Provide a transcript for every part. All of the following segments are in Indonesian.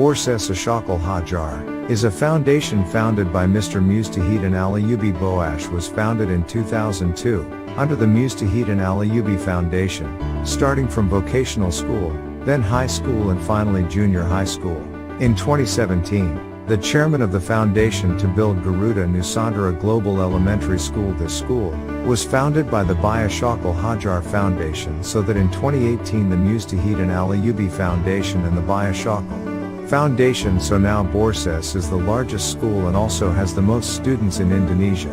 Borses Ashok Al-Hajar is a foundation founded by Mr. Mustahidin Ali-Ayubi Boash was founded in 2002, under the Mustahidin Ali-Ayubi Foundation, starting from vocational school, then high school and finally junior high school. In 2017, the chairman of the foundation to build Garuda Nusantara Global Elementary School. This school was founded by the Bhai Ashok Al-Hajar Foundation, so that in 2018 the Mustahidin Ali-Ayubi Foundation and the Bhai Ashok Foundation. So now Borses is the largest school and also has the most students in Indonesia.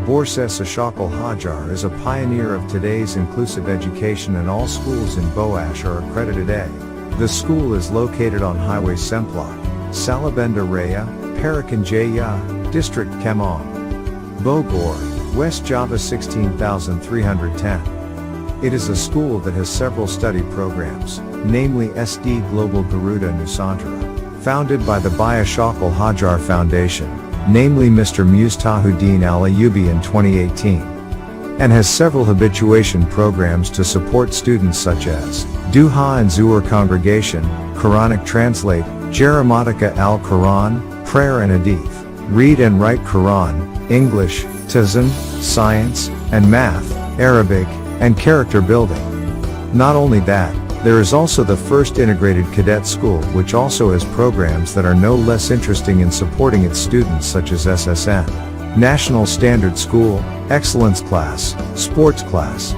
Borses Ashok Al-Hajar is a pioneer of today's inclusive education and all schools in Boash are accredited A. The school is located on Highway Semplak, Salabenda Raya, Parakan Jaya, District Kemang, Bogor, West Java 16310. It is a school that has several study programs, namely SD Global Garuda Nusantara, founded by the Bhai Ashok Al-Hajar Foundation, namely Mr. Mustahidin Ali-Ayubi in 2018, and has several habituation programs to support students such as Duha and Zuhur Congregation, Quranic Translate, Jeramatika al-Quran, Prayer and Hadith, Read and Write Quran, English, Tizan, Science, and Math, Arabic, and Character Building. Not only that, there is also the first integrated cadet school which also has programs that are no less interesting in supporting its students such as SSN, National Standard School, Excellence Class, Sports Class.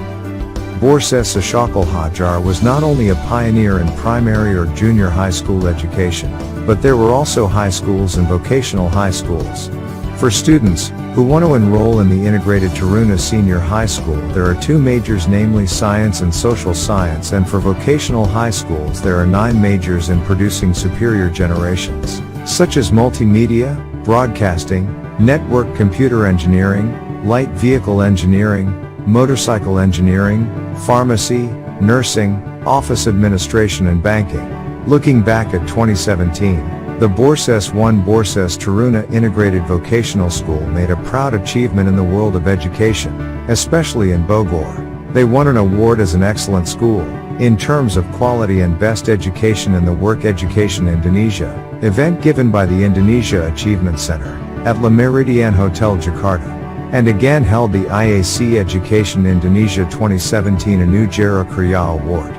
Borses Ashok Al-Hajar was not only a pioneer in primary or junior high school education, but there were also high schools and vocational high schools. For students who want to enroll in the integrated Taruna Senior High School, there are two majors, namely Science and Social Science, and for vocational high schools there are 9 majors in producing superior generations, such as multimedia, broadcasting, network computer engineering, light vehicle engineering, motorcycle engineering, pharmacy, nursing, office administration and banking. Looking back at 2017, the Borses 1 Borses Taruna Integrated Vocational School made a proud achievement in the world of education, especially in Bogor. They won an award as an excellent school, in terms of quality and best education in the Work Education Indonesia event given by the Indonesia Achievement Center at Le Méridien Hotel Jakarta, and again held the IAC Education Indonesia 2017 Anugerah Karya Award.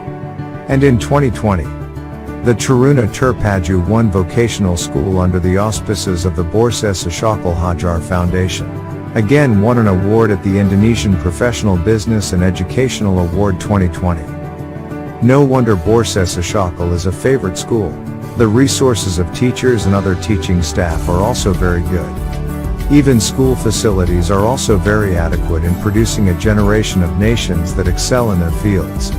And in 2020, the Taruna Terpaju won vocational school under the auspices of the Borses Ashok Al-Hajar Foundation. Again won an award at the Indonesian Professional Business and Educational Award 2020. No wonder Borses Ashok Al is a favorite school. The resources of teachers and other teaching staff are also very good. Even school facilities are also very adequate in producing a generation of nations that excel in their fields.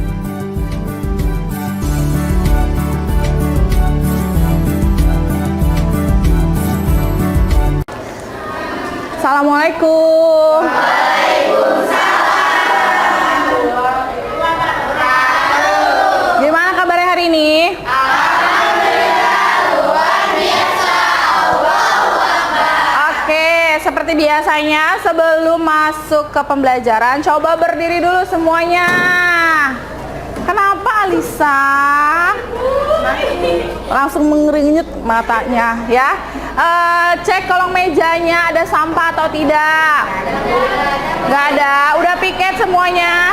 Assalamualaikum. Gimana kabarnya hari ini? Seperti biasanya, sebelum masuk ke pembelajaran, coba berdiri dulu semuanya. Kenapa Alisa? Langsung mengeringit matanya ya. Cek kolong mejanya ada sampah atau tidak. Gak ada. Udah piket semuanya?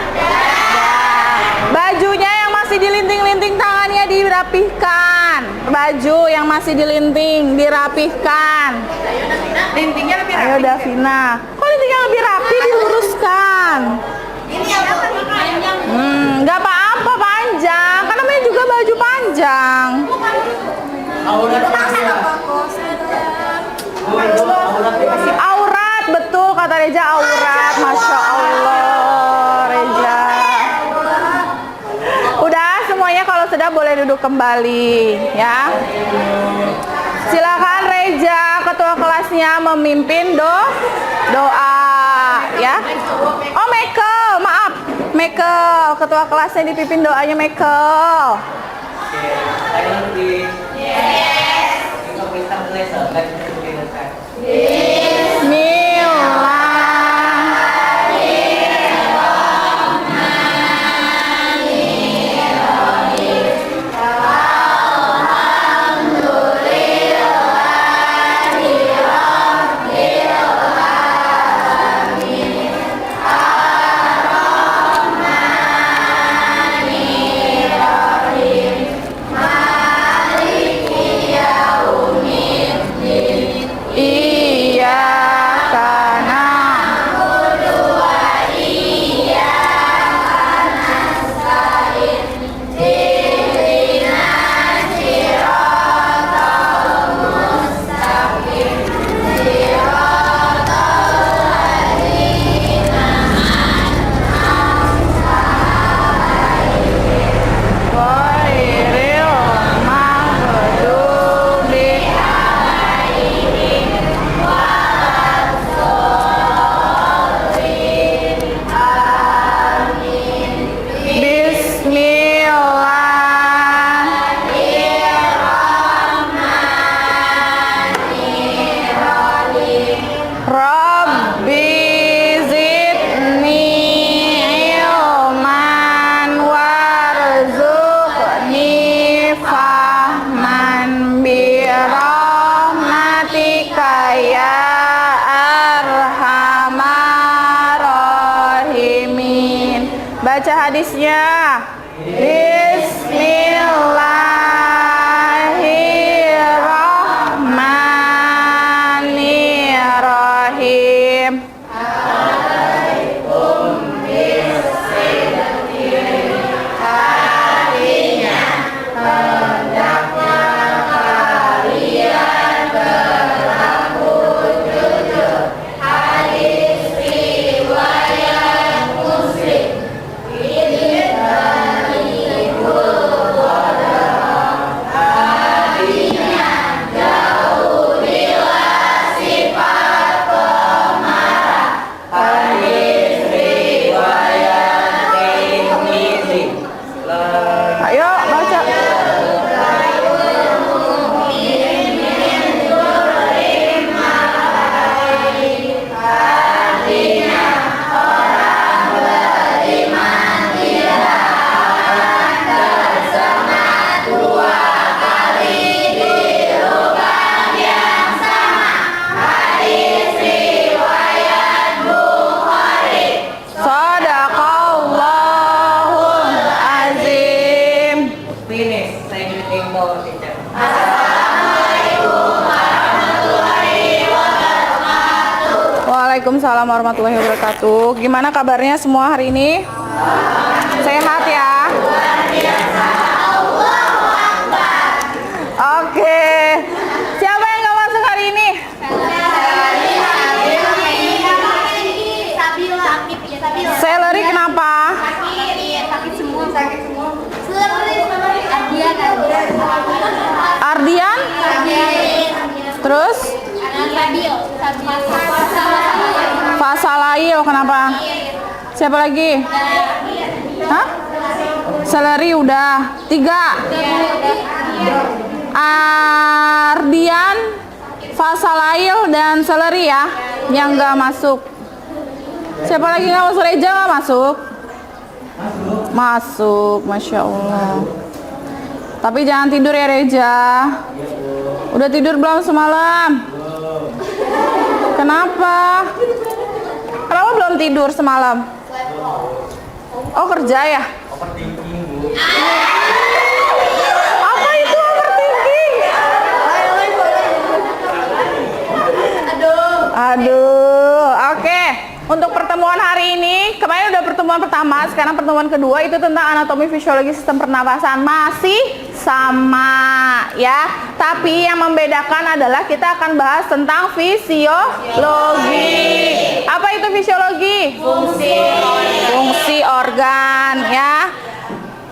Bajunya yang masih dilinting-linting tangannya dirapihkan. Baju yang masih dilinting dirapihkan. Lintingnya lebih rapi. Ayo Davina. Kok lintingnya lebih rapi, diluruskan. Ini apa? Nggak apa-apa panjang. Kan namanya juga baju panjang. Aurat, betul kata Reja, aurat. Masya Allah, Reja. Udah semuanya, kalau sudah boleh duduk kembali ya. Silakan Reja, ketua kelasnya, memimpin doa ya. Oh Michael, maaf Michael, ketua kelasnya dipimpin doanya Michael. Bismillah. Baca hadisnya. Bismillahirrahmanirrahim. Ayo baca. Sadaqallahul azim. Finish. Saya greeting for teacher. Waalaikumsalam warahmatullahi wabarakatuh. Gimana kabarnya semua hari ini? Sehat ya? Oke. Siapa yang nggak masuk hari ini? Celery kenapa? Ardian? Terus? Fasalail kenapa? Siapa lagi? Hah? Celery udah 3. Ardian, Fasalail dan Celery ya yang nggak masuk. Siapa lagi nggak masuk? Reja nggak masuk? Masuk, Masya Allah. Tapi jangan tidur ya Reja. Udah tidur belum semalam? Kenapa? Kenapa belum tidur semalam? Oh kerja ya? Apa itu overthinking? Aduh, oke. Untuk pertemuan hari ini, kemarin udah pertemuan pertama, sekarang pertemuan kedua itu tentang anatomi fisiologi sistem pernapasan. Masih sama ya, tapi yang membedakan adalah kita akan bahas tentang fisiologi. Apa itu fisiologi? Fungsi organ ya.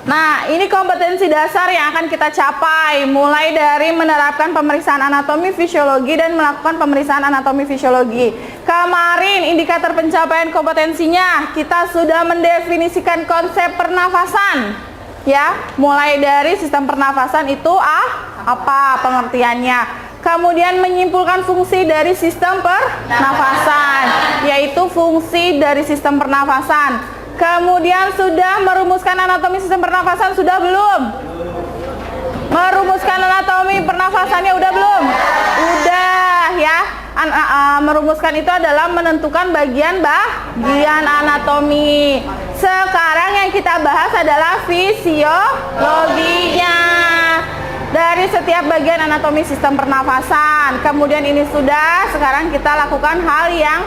Nah, ini kompetensi dasar yang akan kita capai mulai dari menerapkan pemeriksaan anatomi fisiologi dan melakukan pemeriksaan anatomi fisiologi. Kemarin indikator pencapaian kompetensinya kita sudah mendefinisikan konsep pernafasan. Ya, mulai dari sistem pernafasan itu apa pengertiannya. Kemudian menyimpulkan fungsi dari sistem pernafasan, yaitu fungsi dari sistem pernafasan. Kemudian sudah merumuskan anatomi sistem pernafasan, sudah belum? Merumuskan anatomi pernafasannya udah belum? Udah ya. Merumuskan itu adalah menentukan bagian anatomi. Sekarang yang kita bahas adalah fisiologinya dari setiap bagian anatomi sistem pernafasan. Kemudian ini sudah, sekarang kita lakukan hal yang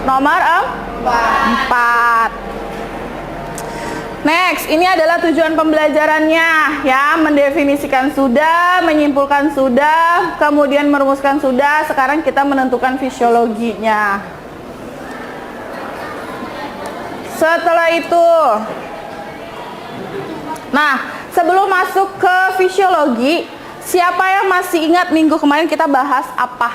nomor 4. Next, ini adalah tujuan pembelajarannya ya, mendefinisikan sudah, menyimpulkan sudah, kemudian merumuskan sudah, sekarang kita menentukan fisiologinya. Setelah itu, nah, sebelum masuk ke fisiologi, siapa yang masih ingat minggu kemarin kita bahas apa?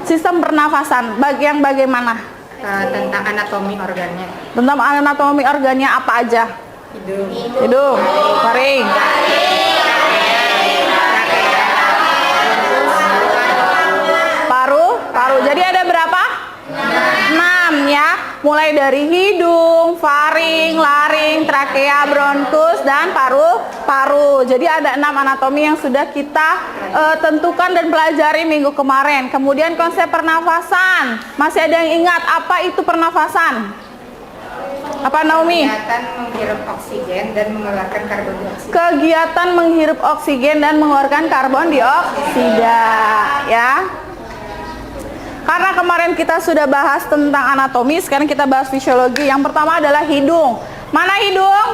Sistem pernafasan, yang bagaimana? Tentang anatomi organnya. Tentang anatomi organnya apa aja? Hidung, faring, paru. Jadi ada berapa? 6 ya. Mulai dari hidung, faring, laring, trakea, bronkus, dan paru. Jadi ada 6 anatomi yang sudah kita tentukan dan pelajari minggu kemarin. Kemudian konsep pernafasan. Masih ada yang ingat apa itu pernafasan? Apa Naomi? Kegiatan menghirup oksigen dan mengeluarkan karbon dioksida. Kegiatan menghirup oksigen dan mengeluarkan karbon dioksida, ya. Karena kemarin kita sudah bahas tentang anatomi, sekarang kita bahas fisiologi. Yang pertama adalah hidung. Mana hidung?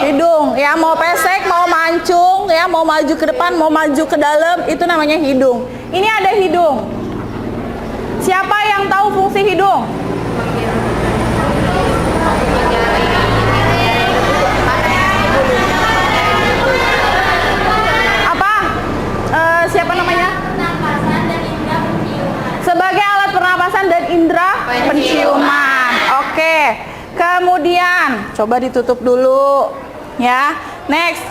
Hidung, ya, mau pesek, mau mancung, ya, mau maju ke depan, mau maju ke dalam, itu namanya hidung. Ini ada hidung. Siapa yang tahu fungsi hidung? Apa? Siapa namanya? Sebagai alat pernapasan dan indera penciuman. Oke. Kemudian coba ditutup dulu, ya. Next,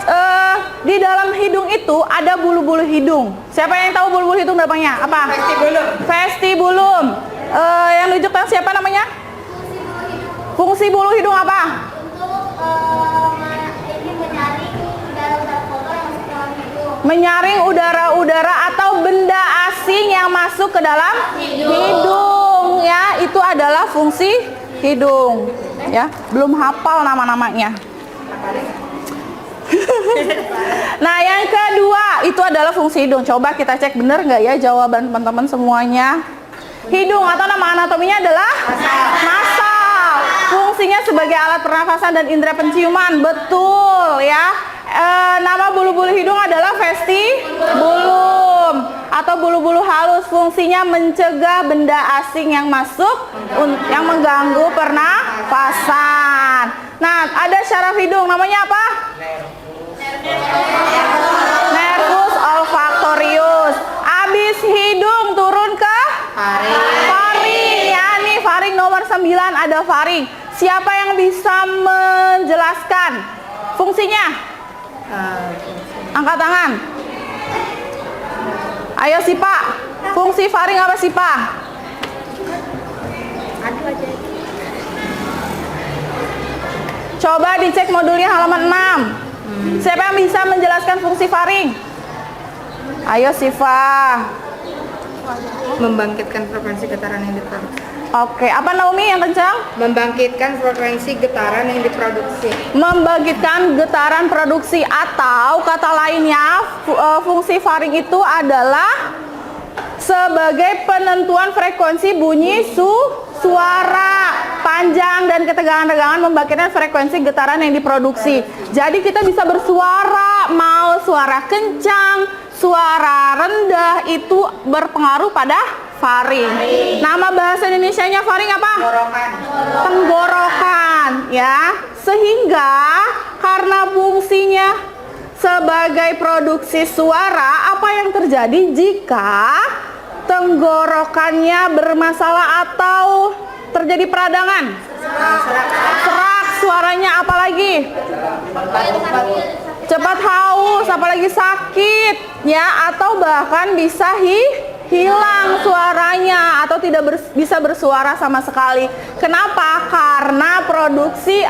di dalam hidung itu ada bulu-bulu hidung. Siapa yang tahu bulu-bulu hidung berapanya? Apa? Vestibulum. Vestibulum. Yang tunjukkan siapa namanya? Fungsi bulu hidung apa? Menyaring udara-udara atau benda asing yang masuk ke dalam hidung, ya. Itu adalah fungsi hidung, ya. Belum hafal nama-namanya. Nah, yang kedua itu adalah fungsi hidung. Coba kita cek bener nggak ya jawaban teman-teman semuanya. Hidung atau nama anatominya adalah nasal. Fungsinya sebagai alat pernafasan dan indera penciuman. Betul, ya. Nama bulu-bulu hidung adalah vestibulum atau bulu-bulu halus. Fungsinya mencegah benda asing yang masuk yang mengganggu pernafasan. Nah, ada syaraf hidung, namanya apa? Nervus olfactorius. Abis hidung turun ke faring, ya. Nih faring nomor 9 ada faring. Siapa yang bisa menjelaskan fungsinya? Angkat tangan. Ayo Sipa. Fungsi faring apa Sipa? Coba dicek modulnya halaman 6. Siapa yang bisa menjelaskan fungsi faring? Ayo Siva. Membangkitkan frekuensi getaran yang diproduksi. Oke, apa Naomi yang kencang? Membangkitkan frekuensi getaran yang diproduksi. Membangkitkan getaran produksi, atau kata lainnya fungsi faring itu adalah sebagai penentuan frekuensi bunyi suara. Panjang dan ketegangan-tegangan membangkitkan frekuensi getaran yang diproduksi. Jadi kita bisa bersuara, mau suara kencang, suara rendah, itu berpengaruh pada faring. Nama bahasa Indonesianya faring apa? Tenggorokan, ya. Sehingga karena fungsinya sebagai produksi suara, apa yang terjadi jika tenggorokannya bermasalah atau terjadi peradangan? Serak, suaranya apalagi? Cepat haus, apalagi sakit, ya, atau bahkan bisa hilang suaranya atau tidak bisa bersuara sama sekali. Kenapa? Karena produksi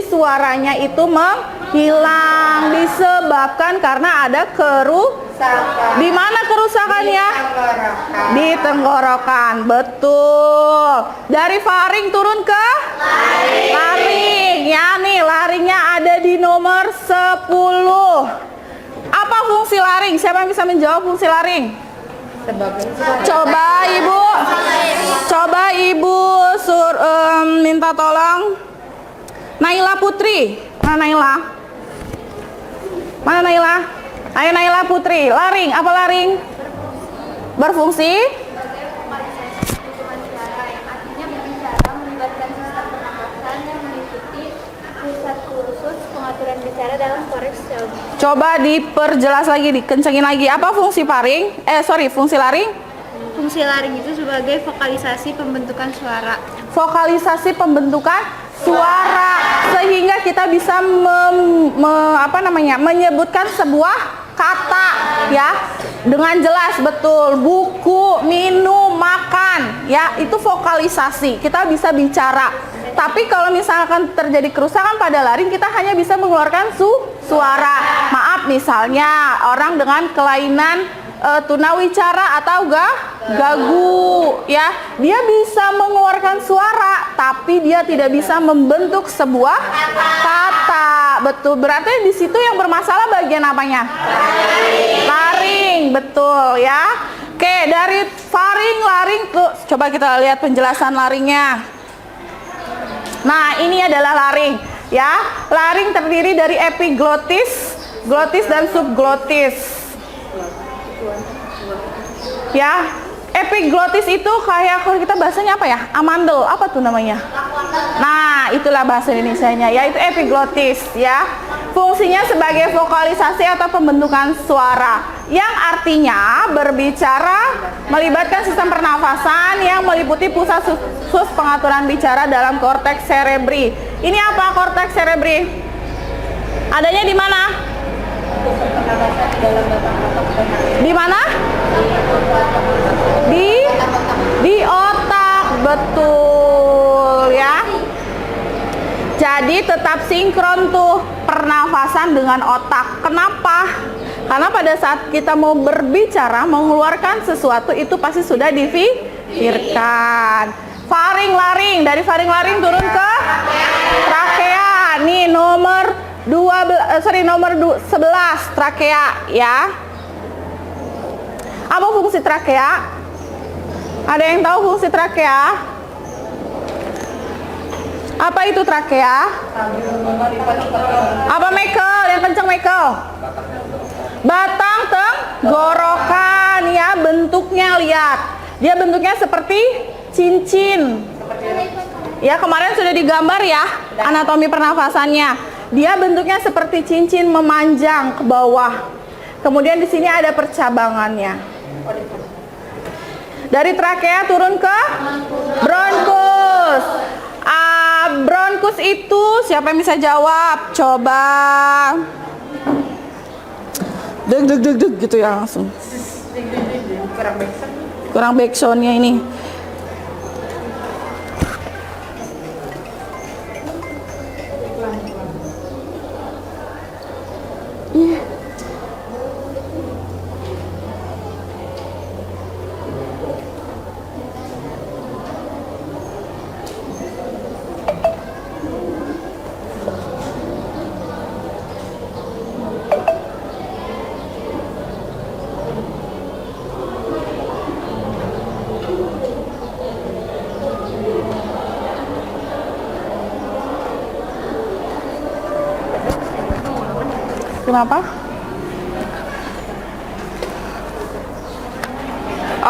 suaranya itu menghilang, disebabkan karena ada di mana kerusakannya? Di tenggorokan. Betul. Dari faring turun ke laring. Ya nih, laringnya ada di nomor 10. Apa fungsi laring? Siapa yang bisa menjawab fungsi laring? Coba ibu minta tolong Naila Putri. Mana Naila? Ayo Naila Putri. Laring, apa laring? Berfungsi pengaturan bicara dalam koreks. Coba diperjelas lagi, dikencengin lagi. Apa fungsi faring? Fungsi laring? Fungsi laring itu sebagai vokalisasi pembentukan suara. Vokalisasi pembentukan suara, sehingga kita bisa menyebutkan sebuah kata, ya, dengan jelas. Betul. Buku, minum, makan, ya, itu vokalisasi. Kita bisa bicara. Tapi kalau misalkan terjadi kerusakan pada laring, kita hanya bisa mengeluarkan suara. Maaf, misalnya orang dengan kelainan tunawicara atau gagu, ya, dia bisa mengeluarkan suara, tapi tapi dia tidak bisa membentuk sebuah kata. Betul, berarti di situ yang bermasalah bagian apanya? Laring, betul ya. Oke, dari faring, laring tuh, coba kita lihat penjelasan laringnya. Nah, ini adalah laring ya. Laring terdiri dari epiglotis, glotis dan subglotis. Ya, epiglotis itu kayak kalau kita bahasanya apa ya? Amandel, apa tuh namanya? Nah, itulah bahasa Indonesianya, yaitu epiglotis ya. Fungsinya sebagai vokalisasi atau pembentukan suara, yang artinya berbicara melibatkan sistem pernafasan yang meliputi pusat sus pengaturan bicara dalam korteks cerebri. Ini apa korteks cerebri? Adanya di mana? Di mana? Di otak, betul ya. Jadi tetap sinkron tuh pernafasan dengan otak. Kenapa? Karena pada saat kita mau berbicara, mengeluarkan sesuatu itu pasti sudah difikirkan. Faring, laring, dari faring laring turun ke trakea. Nih nomor 11 trakea ya. Apa fungsi trakea? Ada yang tahu fungsi trakea? Apa itu trakea? Apa Michael? Yang kenceng Michael. Batang tenggorokan ya, bentuknya lihat. Dia bentuknya seperti cincin. Ya, kemarin sudah digambar ya anatomi pernafasannya. Dia bentuknya seperti cincin memanjang ke bawah. Kemudian di sini ada percabangannya. Dari trakea turun ke bronkus. Bronkus itu siapa yang bisa jawab? Coba. Deg gitu ya langsung. Kurang backsoundnya ini. Kenapa?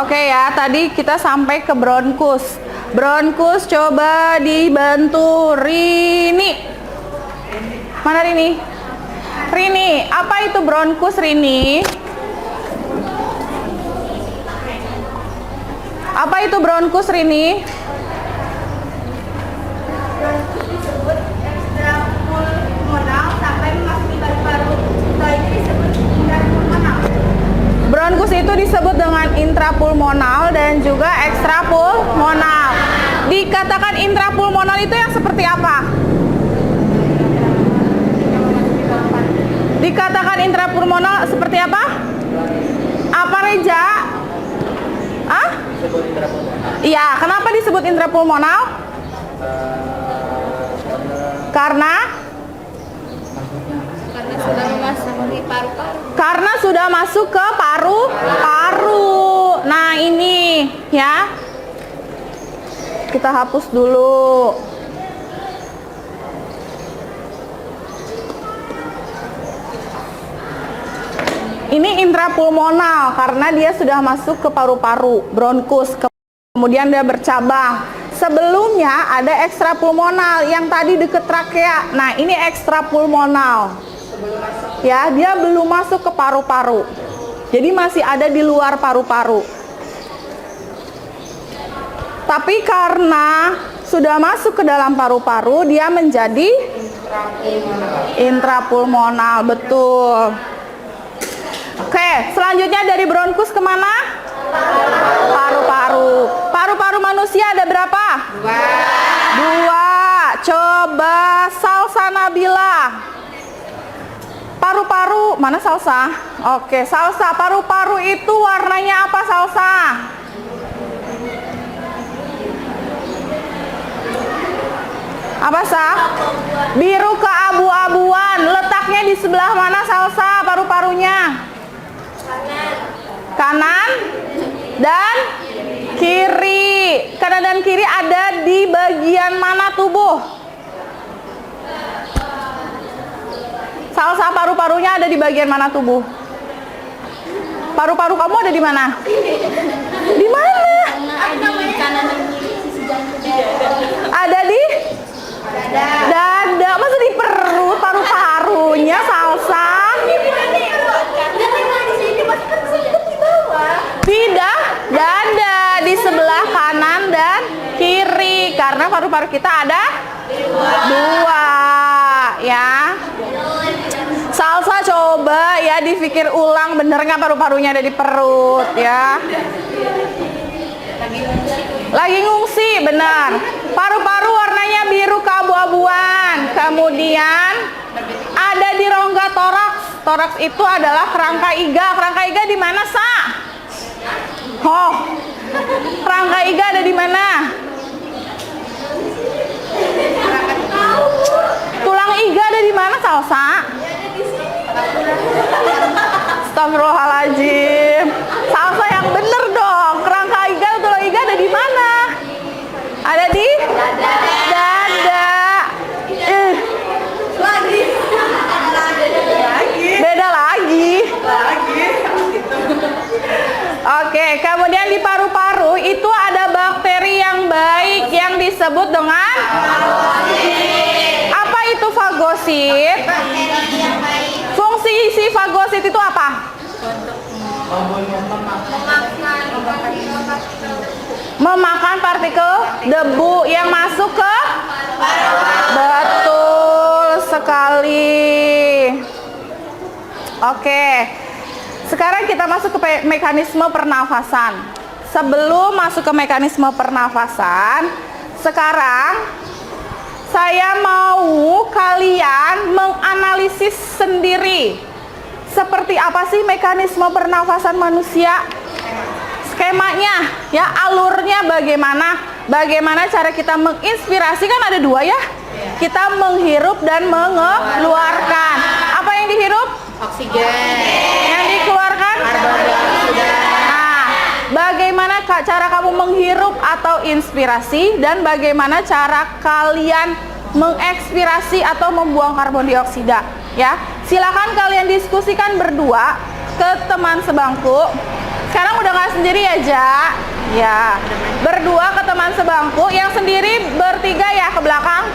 Oke ya, tadi kita sampai ke bronkus. Bronkus coba dibantu Rini. Mana Rini? Rini, apa itu bronkus Rini? Apa itu bronkus Rini? Bronkus itu disebut dengan intrapulmonal dan juga ekstrapulmonal. Dikatakan intrapulmonal itu yang seperti apa? Dikatakan intrapulmonal seperti apa? Apa Reja? Ah? Iya, kenapa disebut intrapulmonal? Karena sudah masuk di paru-paru. Karena sudah masuk ke paru-paru. Nah, ini ya. Kita hapus dulu. Ini intrapulmonal karena dia sudah masuk ke paru-paru, bronkus. Kemudian dia bercabang. Sebelumnya ada ekstrapulmonal yang tadi deket trakea. Nah, ini ekstrapulmonal. Ya, dia belum masuk ke paru-paru. Jadi masih ada di luar paru-paru. Tapi karena sudah masuk ke dalam paru-paru, dia menjadi intrapulmonal, betul. Oke, selanjutnya dari bronkus kemana? Paru-paru. Paru-paru manusia ada berapa? Dua. Coba Salsa Nabila. Paru-paru, mana Salsa? Oke, Salsa, paru-paru itu warnanya apa Salsa? Apa Sa? Biru keabu-abuan. Letaknya di sebelah mana Salsa paru-parunya? Kanan dan kiri. Kanan dan kiri ada di bagian mana tubuh? Salsa paru-parunya ada di bagian mana tubuh? Paru-paru kamu ada di mana? Di mana? Ada di dada. Masa di perut paru-parunya Salsa? Tidak, dada di sebelah kanan dan kiri karena paru-paru kita ada dua, ya. Salsa coba ya dipikir ulang bener nggak paru-parunya ada di perut ya. Lagi ngungsi, benar. Paru-paru warnanya biru keabu-abuan. Kemudian ada di rongga toraks. Toraks itu adalah kerangka iga. Kerangka iga di mana, Sa? Oh, kerangka iga ada di mana? Tulang iga ada di mana, Salsa? Astagfirullahaladzim. Salsa yang bener dong. Kerangka iga, tulang iga ada di mana? Ada di dada. Beda lagi. Oke, kemudian di paru-paru itu ada bakteri yang baik yang disebut dengan apa itu fagosit? Fungsi si fagosit itu apa? Memakan partikel debu yang masuk ke betul sekali. Oke. Sekarang kita masuk ke mekanisme pernafasan. Sebelum masuk ke mekanisme pernafasan, sekarang saya mau kalian menganalisis sendiri. Seperti apa sih mekanisme pernafasan manusia? Skemanya, ya, alurnya bagaimana? Bagaimana cara kita menginspirasi, kan ada dua ya? Kita menghirup dan mengeluarkan. Apa yang dihirup? Oksigen. Yang dikeluarkan? Karbon dioksida. Nah, bagaimana cara kamu menghirup atau inspirasi dan bagaimana cara kalian mengekspirasi atau membuang karbon dioksida? Ya, silakan kalian diskusikan berdua ke teman sebangku. Sekarang udah nggak sendiri ya, Ja? Ya, berdua ke teman sebangku. Yang sendiri bertiga ya ke belakang.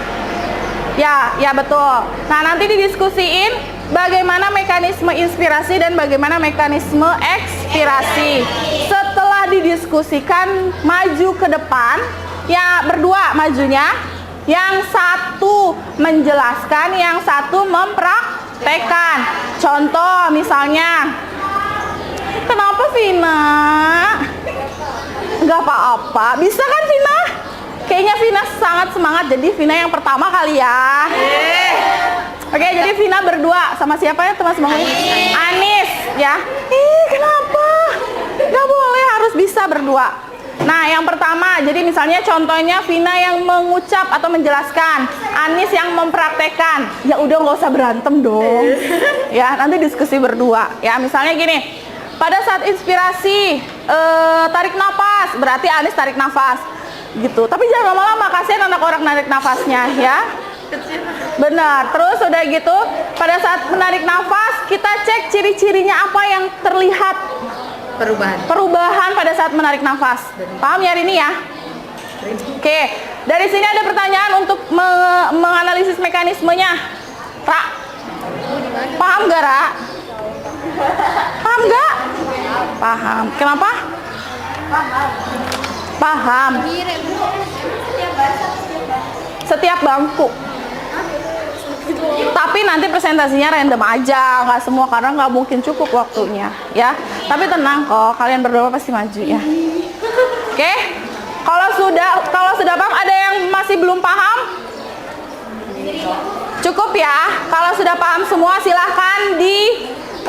Ya betul. Nah, nanti didiskusiin bagaimana mekanisme inspirasi dan bagaimana mekanisme ekspirasi. Setelah didiskusikan, maju ke depan. Ya, berdua majunya. Yang satu menjelaskan, yang satu mempraktekkan. Contoh misalnya, kenapa Vina? Gak apa-apa. Bisa kan Vina? Kayaknya Vina sangat semangat. Jadi Vina yang pertama kali ya. Oke, jadi Vina berdua sama siapa ya teman sebangku? Anis ya. Kenapa? Gak boleh, harus bisa berdua. Nah, yang pertama, jadi misalnya contohnya Vina yang mengucap atau menjelaskan, Anis yang mempraktekkan. Ya udah, nggak usah berantem dong. Ya, nanti diskusi berdua. Ya, misalnya gini, pada saat inspirasi tarik nafas, berarti Anis tarik nafas, gitu. Tapi jangan lama-lama, kasihan anak orang narik nafasnya, ya. Benar. Terus udah gitu, pada saat menarik nafas, kita cek ciri-cirinya apa yang terlihat. Perubahan pada saat menarik nafas. Paham ya hari ini ya? Oke, dari sini ada pertanyaan untuk menganalisis mekanismenya. Ra, paham gak Ra? Paham gak? Paham. Kenapa? Paham. Setiap bangku. Tapi nanti presentasinya random aja, nggak semua karena nggak mungkin cukup waktunya, ya. Tapi tenang kok, kalian berdua pasti maju ya. Oke? Kalau sudah paham, ada yang masih belum paham? Cukup ya. Kalau sudah paham semua, silahkan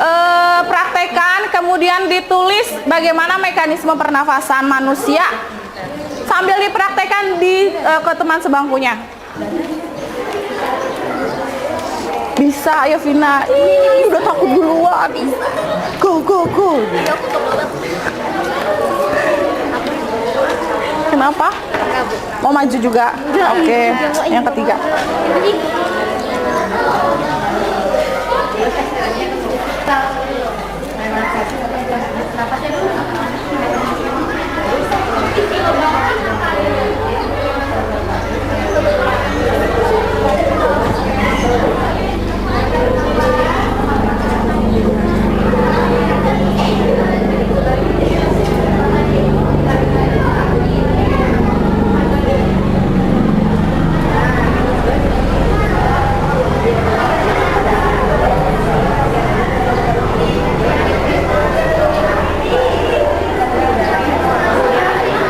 dipraktekkan, kemudian ditulis bagaimana mekanisme pernafasan manusia sambil dipraktekkan ke teman sebangkunya. Bisa, ayo Vina. Ih, udah takut duluan. Go, go, go. Kenapa? Mau maju juga? Oke, yang ketiga.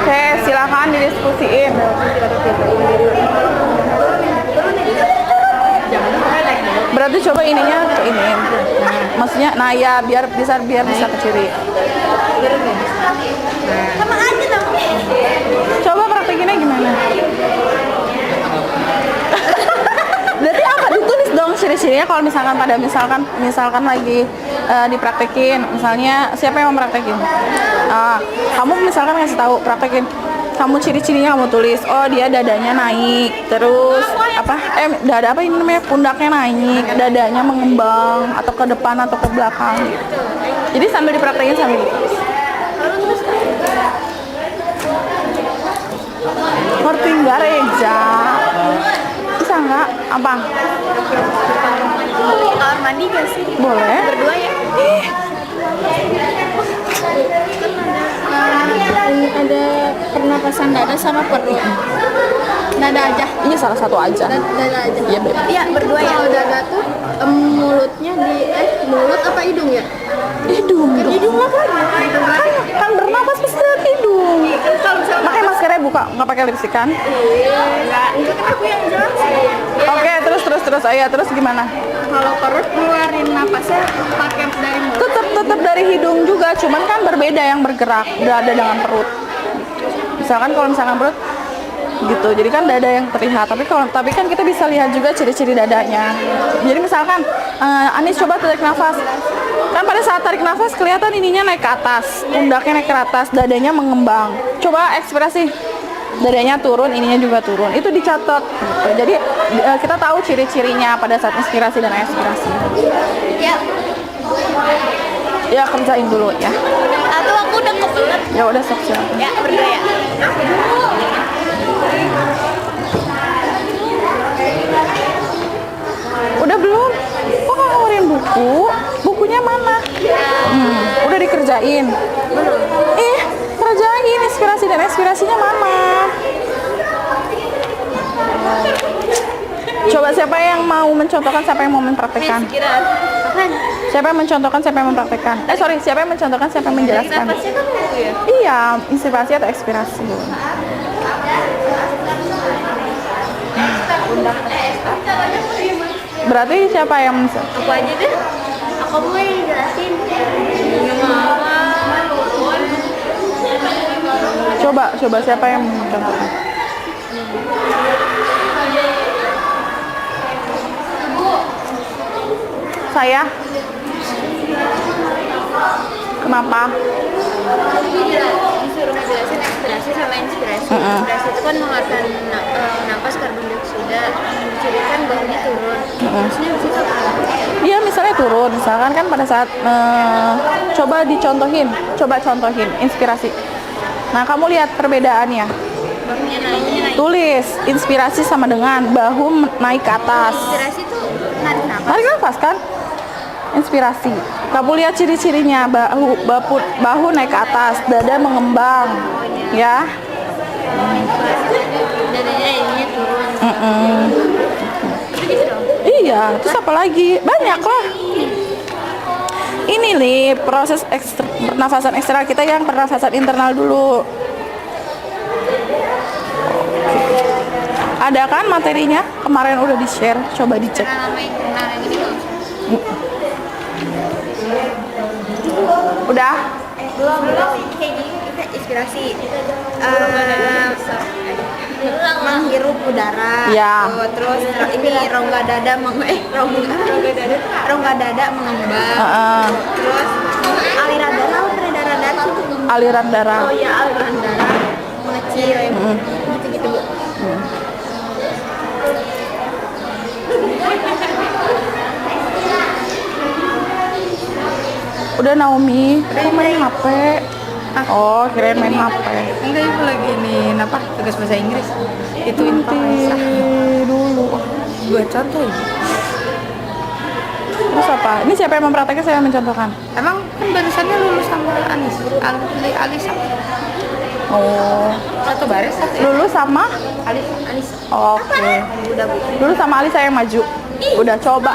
Oke, silakan didiskusiin. Berarti coba ininya ke ini. Maksudnya, nah ya biar bisa ke kiri. Sama aja dong. Coba praktekinnya gimana? Berarti apa? Ditulis dong ciri-cirinya kalau misalkan lagi dipraktekin. Misalnya siapa yang mau praktekin? Kamu misalkan ngasih tahu praktekin. Kamu ciri-cirinya kamu tulis. Oh, dia dadanya naik. Terus dada apa ini namanya? Pundaknya naik, dadanya mengembang atau ke depan atau ke belakang gitu. Jadi sambil dipraktekin sambil ditulis. Ngerti nggak Reza? Bisa nggak? Apa? Di kamar mandi gak sih? Boleh. Berdua ya? Ada pernapasan dada sama perut. Dada aja. Iya, salah satu aja. Dada aja. Iya, Beb. Iya, berdua ya. Kalau dada tuh mulutnya di mulut apa hidung ya? Hidung. Hidung apa lagi? Kan bernapas pasti dari hidung. Makanya maskernya buka, nggak pakai lipstick kan? Enggak kan aku yang jelasin. Oke, terus ayah, terus gimana? Kalau perut keluarin napasnya pakai dari mulut. Tetap dari hidung juga, cuman kan berbeda yang bergerak dada dengan perut. Kalau misalkan perut gitu, jadi kan dada yang terlihat. Tapi kan kita bisa lihat juga ciri-ciri dadanya. Jadi misalkan Anis coba tarik nafas. Kan pada saat tarik nafas kelihatan ininya naik ke atas, pundaknya naik ke atas, dadanya mengembang. Coba ekspresi. Dadanya turun, ininya juga turun. Itu dicatat gitu. Jadi kita tahu ciri-cirinya pada saat inspirasi dan ekspirasi. Ya. Ya, kerjain dulu ya. Atau aku udah kebelet. Ya udah, sok silakan. Ya, berdua ya. Udah belum? Kok nggak ngeluarin buku? Bukunya mana? Udah dikerjain? Belum. Kerjain inspirasi dan ekspirasinya mana? Coba siapa yang mau mencontohkan, siapa yang mau mempraktekkan? Siapa yang mencontohkan, siapa yang mempraktekkan? Siapa yang mencontohkan, siapa yang menjelaskan? Napasnya kan buku ya? Iya, inspirasi atau ekspirasi. Berarti siapa yang Aku aja deh. Aku mau yang jelasin. Coba siapa yang mencontohkan? Saya. Kenapa? Disuruh ngejelasin ekspirasi sama inspirasi. Inspirasi itu kan mengeluarkan napas karbon dioksida, mencirikan bahunya turun. Terusnya di situ apa? Iya, misalnya turun. Misalkan kan pada saat coba contohin inspirasi. Nah, kamu lihat perbedaannya. Bahunya naik. Tulis inspirasi sama dengan bahu naik ke atas. Inspirasi itu narik napas. Tarik nafas kan? Inspirasi. Kamu lihat ciri-cirinya, bahu naik ke atas, dada mengembang, ya. Dadanya ininya turun. Iya, terus apa lagi? Banyak lah. Ini nih proses pernafasan eksternal kita yang pernafasan internal dulu. Ada kan materinya? Kemarin udah di-share, coba dicek. Karena nama internal yang ini nggak usah. Udah? Belum kayak gini kita inspirasi. menghirup udara. Ya. Tuh, terus ini rongga dada rongga dada mengembang. Terus aliran darah Aliran darah. Oh ya, aliran darah mengecil ya. Gitu-gitu, Bu. Udah Naomi, kok main HP? Oh, kirain main HP. Enggak, Ibu lagi ini tugas bahasa Inggris. Ituin Nanti dulu. Buat contoh, Ibu. Terus apa? Ini siapa yang mempraktekkan, saya yang mencontohkan? Emang kan barusannya lulus sama Alisa. Oh, Atau Baris? lulus sama? Alisa. Oke. Udah, Bu. Lulus sama Ali saya yang maju. Udah coba.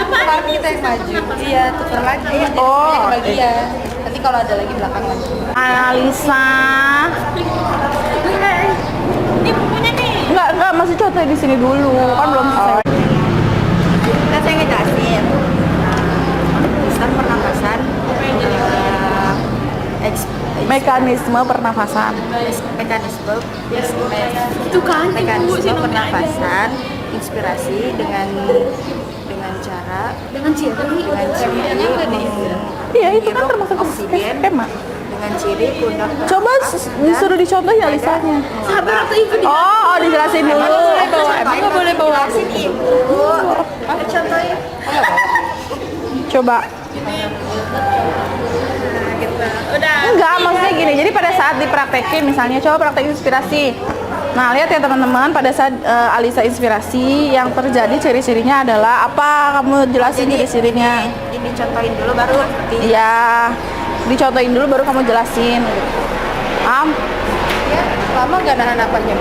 Kemarin kita yang maju. Iya, tukar lagi. Oh, Bagian. Nanti kalau ada lagi belakang lagi. Alisa. Ini bukunya nih. Enggak, masih contoh di sini dulu. Kan belum selesai. Kan saya ngejelasin. Pusat pernapasan. Mekanisme pernafasan. Mekanisme itu kan mekanisme pernapasan inspirasi dengan cara dengan ciri Iya, itu kan termasuk oksigen skema. dengan ciri pundak Coba disuruh dicontoh ya Alisanya. sabar atau ibu Oh, dijelasin dulu. emang nggak boleh bawa sini ibu contohnya Coba. Enggak, maksudnya gini. Jadi pada saat dipraktekin, misalnya coba praktek inspirasi. Nah, lihat ya teman-teman, pada saat Alisa inspirasi, yang terjadi ciri-cirinya adalah apa? Kamu jelasin ciri-cirinya. ini contohin dulu baru Iya, dicontohin dulu baru kamu jelasin. ya lama nggak nahan apanya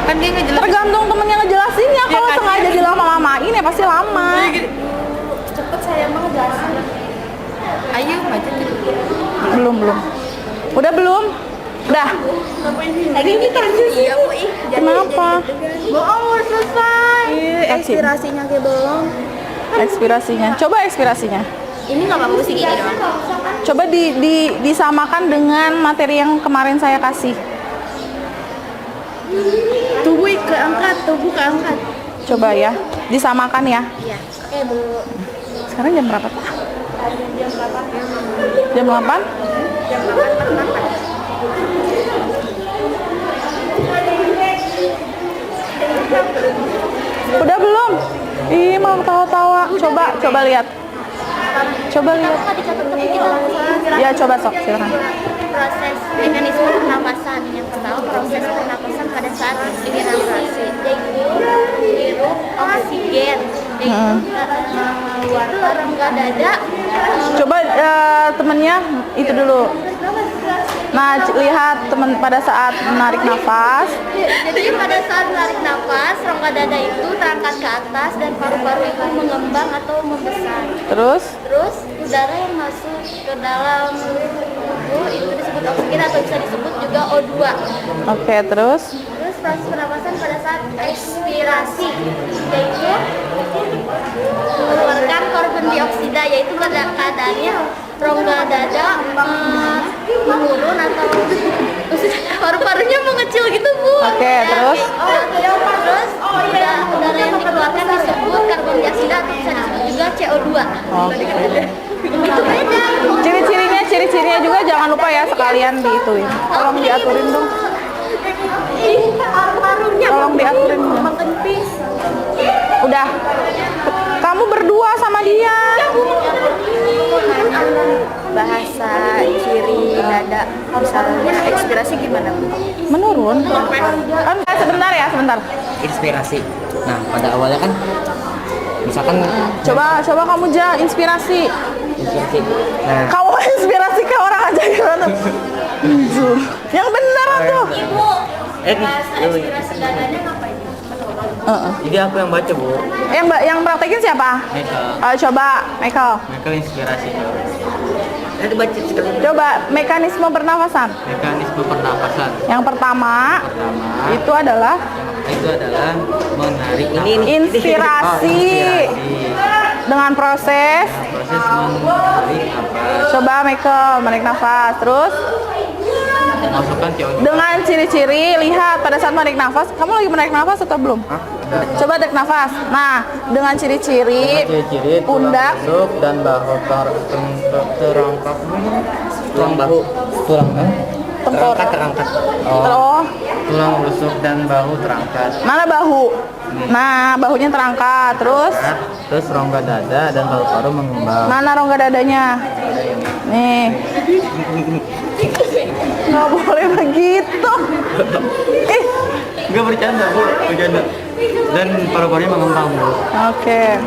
kan dia ngejelasin Tergantung temennya ngejelasinnya. Kalau kan, sengaja dilama-lamain ya pasti lama. cepet saya mau ngejelasin ayo maju Belum. Udah belum? Udah. lagi kita iya Bu Kenapa? bohong udah selesai inspirasinya kayak belum Ekspirasinya. Coba ekspirasinya. ini nggak apa-apa sih gini doang Coba disamakan dengan materi yang kemarin saya kasih. tubuh keangkat Coba ya, disamakan ya. iya oke Bu Sekarang jam berapa? jam berapa Jam 8? jam 8 Udah belum? Ih, mau tawa-tawa. Coba lihat. Ya, coba sok, silakan. Proses mekanisme pernapasan. Yang pertama proses pernapasan pada saat dehidrasi, yaitu menghirup oksigen, yaitu mengeluarkan rongga dada. Coba temennya itu dulu. Nah, lihat teman pada saat menarik nafas. Jadi pada saat menarik nafas, rongga dada itu terangkat ke atas dan paru-paru itu mengembang atau membesar. Terus Udara yang masuk ke dalam tubuh itu disebut oksigen atau bisa disebut juga O2. Oke, terus Proses pernapasan pada saat ekspirasi, yaitu mengeluarkan karbon dioksida, yaitu pada keadaannya rongga dada menurun atau paru-parunya mengecil gitu Bu. Oke, terus Udara yang dikeluarkan disebut karbon dioksida atau bisa disebut juga CO2. Itu beda. ciri-cirinya juga jangan lupa ya sekalian diituin. Tolong diaturin dong. Tolong diaturin dong. Udah. Kamu berdua sama dia. bahasa ciri dada misalnya ekspirasi gimana Bu? Menurun. Kan sebentar. Inspirasi. Nah, pada awalnya kan misalkan Coba kamu inspirasi. inspirasi. Nah, Kamu inspirasi ke orang aja gimana? Yang bener tuh. dulu ya. Jadi aku yang baca Bu. Yang praktekin siapa? Michael. Coba Michael. Michael inspirasi. Nanti baca sekali. Coba mekanisme pernafasan. Mekanisme pernapasan. Yang pertama itu adalah menarik inspirasi dengan proses. Proses menarik nafas. Coba Michael menarik nafas terus masukkan CO2. Dengan ciri-ciri, lihat pada saat menarik nafas. Kamu lagi menarik nafas atau belum? Hah? Udah. Coba tarik nafas. Nah, dengan ciri-ciri Ciri-ciri tulang pundak, rusuk dan bahu terangkat. Tulang bahu. tengkorak. Terangkat. Oh, Tulang rusuk dan bahu terangkat. mana bahu? Nah, bahunya terangkat. Terus rongga dada dan paru-paru mengembang. Mana rongga dadanya? Nih. Nggak boleh begitu. Enggak bercanda, Bu. Bercanda. Dan paru-parunya mengembang, Bu. Oke.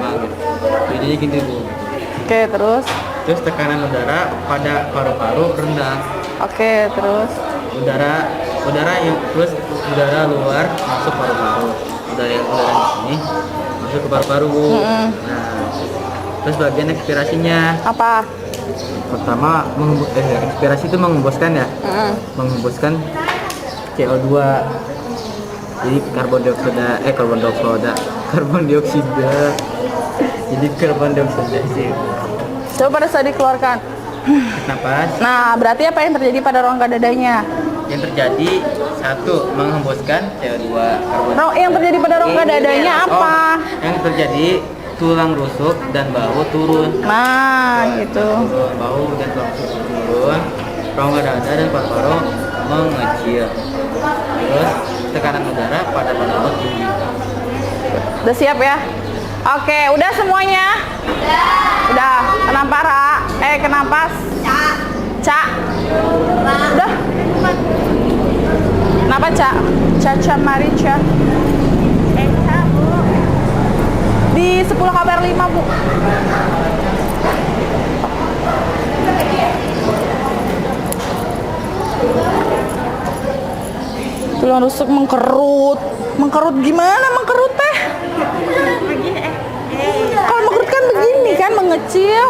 Jadi gini, Bu. Oke, terus. Terus tekanan udara pada paru-paru rendah. Oke, terus. Udara luar masuk paru-paru. Udara di sini masuk ke paru-paru, Bu. Nah, terus bagian ekspirasinya. Apa? Pertama, ekspirasi itu menghembuskan ya. Menghembuskan CO2. Jadi karbon dioksida. Jadi karbon dioksida sih. Coba pada saat dikeluarkan. Napas. Nah, berarti apa yang terjadi pada rongga dadanya? Yang terjadi satu menghembuskan CO2 karbon. Yang terjadi pada rongga dadanya apa? Yang terjadi tulang rusuk dan bahu turun. Nah, gitu. Turun, bahu dan tulang rusuk turun. Rongga dada dan paru-paru mengecil. Terus tekanan udara pada paru-paru tinggi. Udah siap ya? Oke, udah semuanya? Udah. Kenapa, Ra? Kenapa? Ca. Udah. Kenapa, Ca? Caca Marica. Di 10 kabar 5, Bu. Tulang rusuk mengkerut. Mengkerut gimana mengkerut teh? Kalau mengkerut kan begini kan, mengecil.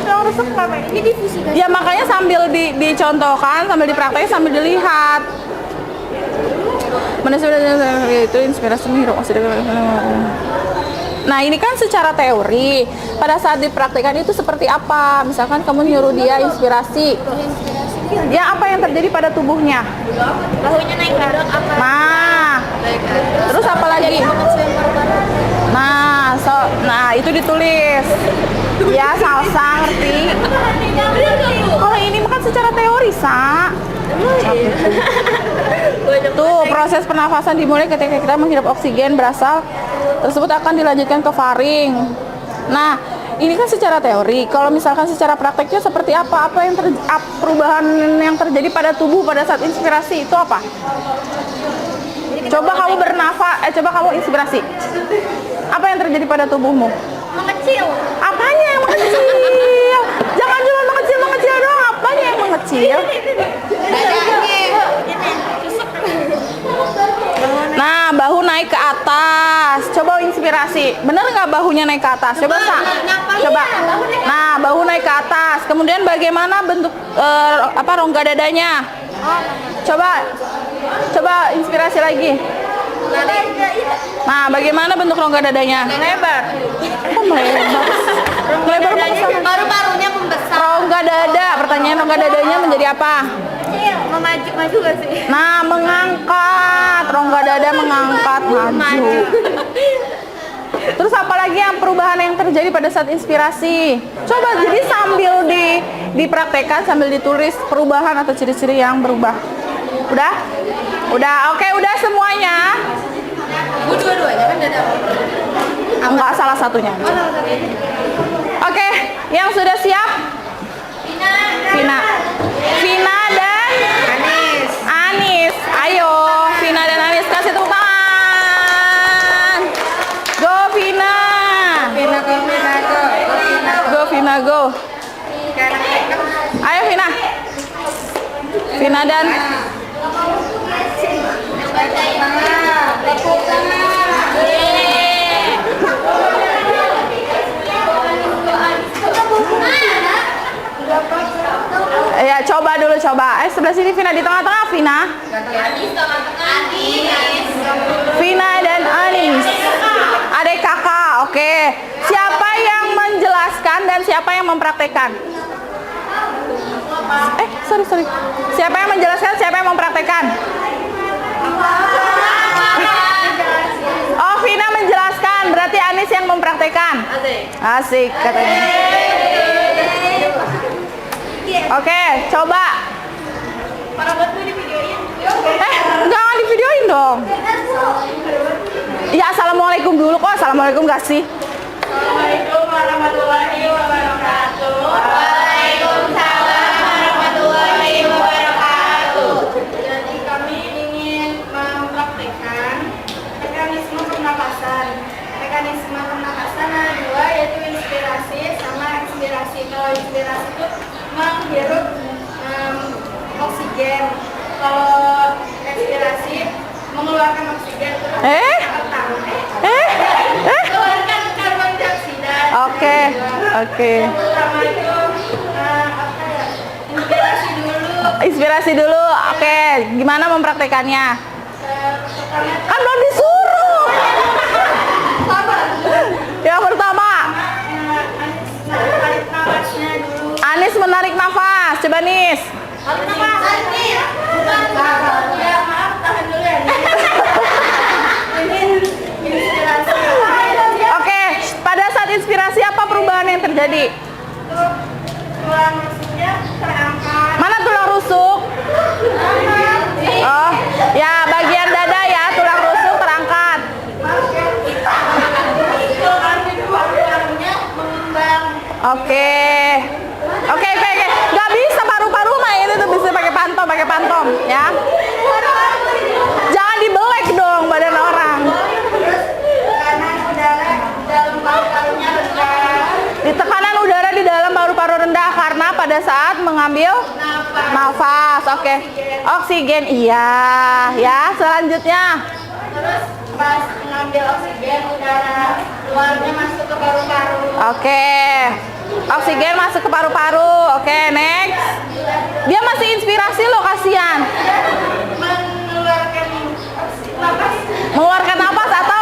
Tulang rusuk ini difusi kan? Ya makanya sambil dicontohkan, sambil dipraktekkan, sambil dilihat. Mana itu inspirasi menghirup oksigen. Nah, ini kan secara teori. Pada saat dipraktikkan itu seperti apa? Misalkan kamu nyuruh dia inspirasi. Ya, apa yang terjadi pada tubuhnya? Bahunya naik berat apa? Nah, terus apa lagi? Nah, itu ditulis. Ya, Salsa ngerti. Kalau ini kan secara teori, Sa. Tuh, proses pernafasan dimulai ketika kita menghirup oksigen berasal tersebut akan dilanjutkan ke faring. Nah, ini kan secara teori. Kalau misalkan secara prakteknya seperti apa? Apa yang perubahan yang terjadi pada tubuh pada saat inspirasi itu apa? Coba kamu bernafas, coba kamu inspirasi. Apa yang terjadi pada tubuhmu? Mengecil. Apanya yang mengecil? Jangan cuma mengecil doang. Apanya yang mengecil? Nah, bahu naik ke atas. Coba inspirasi. Bener nggak bahunya naik ke atas? Coba, Sa. Coba. Nah, bahu naik ke atas. Kemudian bagaimana bentuk rongga dadanya? Coba inspirasi lagi. Nah, bagaimana bentuk rongga dadanya? Lebar. Oh, melebar. Melebar Paru-parunya membesar. rongga dada. Pertanyaan rongga dadanya menjadi apa? Maju gak sih? Nah, mengangkat. Rongga dada mengangkat, maju. Terus apa lagi yang perubahan yang terjadi pada saat inspirasi? Coba jadi sambil dipraktekkan, sambil ditulis perubahan atau ciri-ciri yang berubah. Udah? Udah, oke, udah semuanya. Dua-duanya kan dada. Enggak, salah satunya. Oke, yang sudah siap? Vina dan Anis. Ayo, Vina dan Anis, kasih tepuk tangan. Go Vina. Go Vina, go. Ayo Vina. Vina dan ya, coba dulu, coba. Sebelah sini Vina, di tengah-tengah Vina. Vina dan Anis. Adik kakak, oke. Siapa yang menjelaskan dan siapa yang mempraktekkan? Sorry. Siapa yang menjelaskan, siapa yang mempraktekkan? Oh, Vina menjelaskan, berarti Anis yang mempraktekkan. Asik katanya. Oke, coba. Jangan di videoin dong. Ya, assalamualaikum dulu kok. Assalamualaikum gak sih? Assalamualaikum warahmatullahi wabarakatuh. Waalaikumsalam warahmatullahi wabarakatuh. Jadi kami ingin mempraktekkan mekanisme pernapasan. Mekanisme pernapasan ada dua, yaitu inspirasi sama ekspirasi. Kalau inspirasi itu menghirup oksigen. Kalau ekspirasi mengeluarkan oksigen terus keluarkan karbon dioksida. Oke. Pertama itu inspirasi dulu. Inspirasi dulu. Oke, gimana mempraktekannya? Kan belum disuruh. Yang pertama, Tarik nafasnya dulu. Anis menarik nafas. Coba Nis. Ya, maaf, tahan dulu ya. Ini inspirasi. Oke, pada saat inspirasi apa perubahan yang terjadi? Tulang rusuknya terangkat. Mana tulang rusuk? Oh, ya bagian dada ya, tulang rusuk terangkat. Paru-parunya mengembang. Oke. Gak bisa paru-paru mah itu tuh bisa pakai pantom ya. Jangan dibelek dong badan orang. Tekanan udara dalam paru-parunya rendah. Di tekanan udara di dalam paru-paru rendah karena pada saat mengambil nafas. Oke. Oksigen iya, ya. Selanjutnya. Terus pas mengambil oksigen, udara luarnya masuk ke paru-paru. Oke. Oksigen masuk ke paru-paru. Oke, next. Dia masih inspirasi loh, kasihan. Mengeluarkan napas. Mengeluarkan napas atau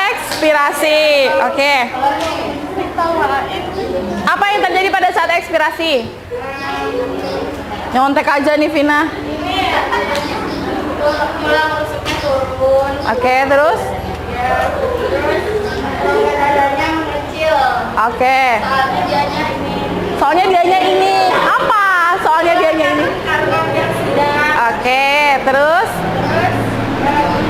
ekspirasi. Oke. Apa yang terjadi pada saat ekspirasi? Nyontek aja nih Vina. Tulang rusuknya turun. Oke, terus? Rongga dadanya mengecil. Oke. Soalnya dianya ini. Apa? Soalnya dianya ini. Karbon dioksida. Oke, terus?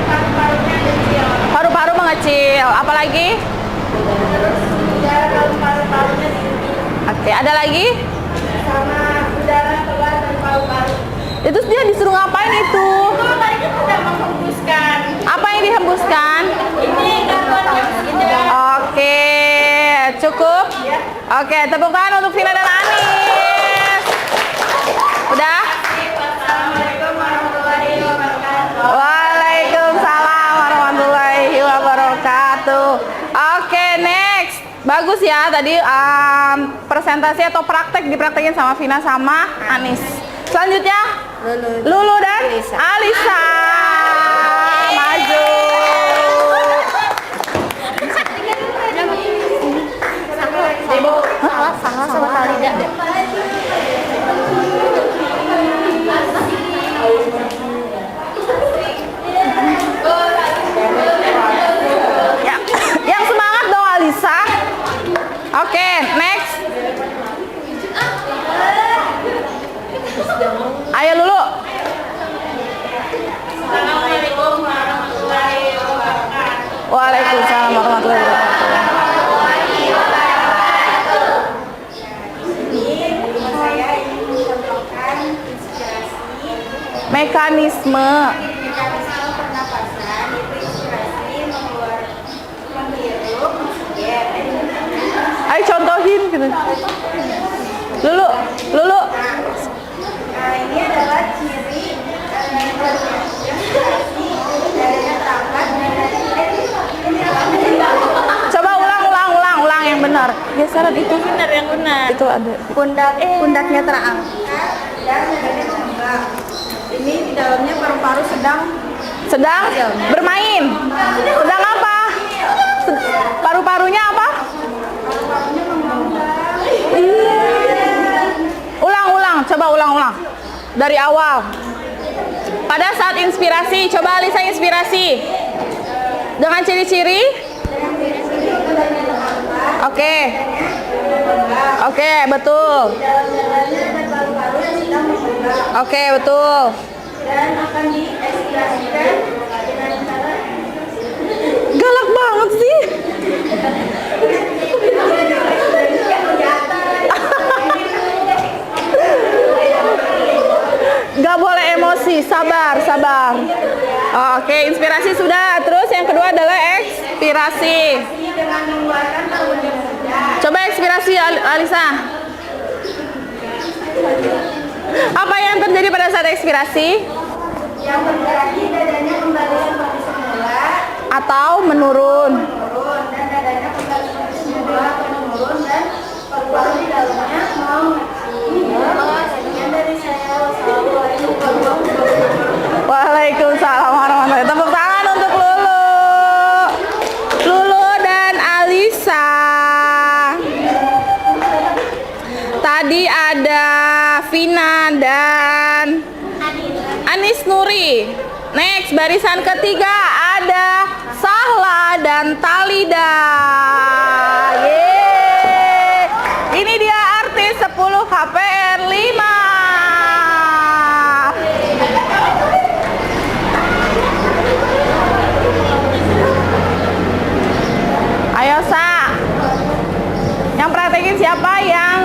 Paru-parunya kecil. Paru-paru mengecil. Apa lagi? Terus udara dalam paru-parunya tinggi. Oke, ada lagi? Sama udara keluar dari paru-paru. Itu dia disuruh ngapain itu? Itu tadi kan sudah menghembuskan. Apa yang dihembuskan? Ini karbon dioksida. Oke, cukup? Oke, tepuk tangan untuk Vina dan Anis. Udah? Assalamualaikum warahmatullahi wabarakatuh. Waalaikumsalam warahmatullahi wabarakatuh. Oke, next. Bagus ya tadi presentasi atau praktek dipraktekin sama Vina sama Anis. Selanjutnya Lulu dan Alisa. Maju. Salah sama Talida. Ya, yang semangat dong Alisa. Oke, next. Ayo Lulu. Assalamualaikum warahmatullahi wabarakatuh. Waalaikumsalam warahmatullahi wabarakatuh. Saya ingin mencontohkan inspirasi Mekanisme. mekanisme pernapasan, yaitu inspirasi menghirup oksigen. Ayo contohin gitu. Lulu. Ini adalah ciri inspirasi dadanya terangkat. Coba ulang yang benar. Geseran itu benar yang benar. Itu ada. Pundaknya terangkat dan dadanya mengembang. Ini di dalamnya paru-paru sedang bermain. Sedang apa? Paru-parunya apa? paru-parunya dari awal. Pada saat inspirasi, coba Alisa inspirasi. Dengan ciri-ciri? Oke. Oke, betul. Oke, betul. Dan akan diekspirasikan dengan cara Galak banget sih. Gak boleh emosi, sabar, sabar. Oke, inspirasi sudah. Terus yang kedua adalah ekspirasi. dengan mengeluarkan karbon dioksida. Coba ekspirasi Alisa. Apa yang terjadi pada saat ekspirasi? Yang terjadi dadanya kembali seperti semula Atau menurun? turun dan dadanya kembali seperti semula atau menurun dan paru-paru di dalamnya mau sekian dari saya. Wassalamualaikum. Waalaikumsalam warahmatullahi wabarakatuh. Tepuk tangan untuk Lulu. Lulu dan Alisa. Tadi ada Vina dan Anis Nuri. Next, barisan ketiga ada Sahla dan Talida. Yeay. Ini dia artis 10 KPR 5. Ayo Sa. Yang praktekin siapa? Yang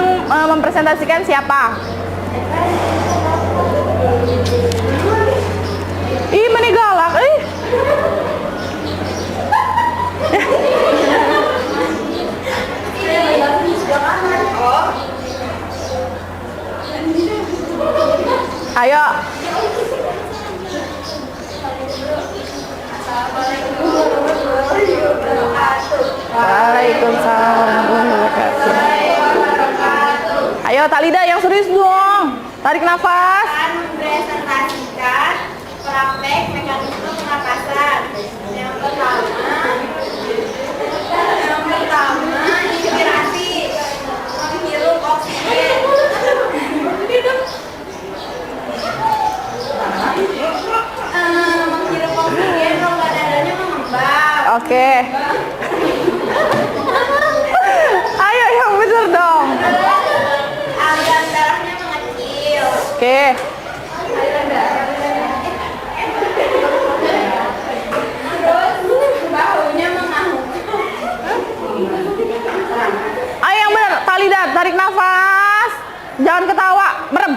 mempresentasikan siapa? Ih, mana galak, ih. Ayo. Waalaikumsalam warahmatullahi wabarakatuh. Ayo Talida yang serius dong. Tarik nafas. Akan mempresentasikan praktek mekanisme pernapasan. Yang pertama inspirasi, menghirup oksigen. Menghirup oksigen, rongga dadanya mengembang. Oke. Ayo yang bener dong. Aliran darahnya mengecil. Oke. Terus bahunya mengantuk. Ayo yang bener. Talida tarik nafas. Jangan ketawa. Merem.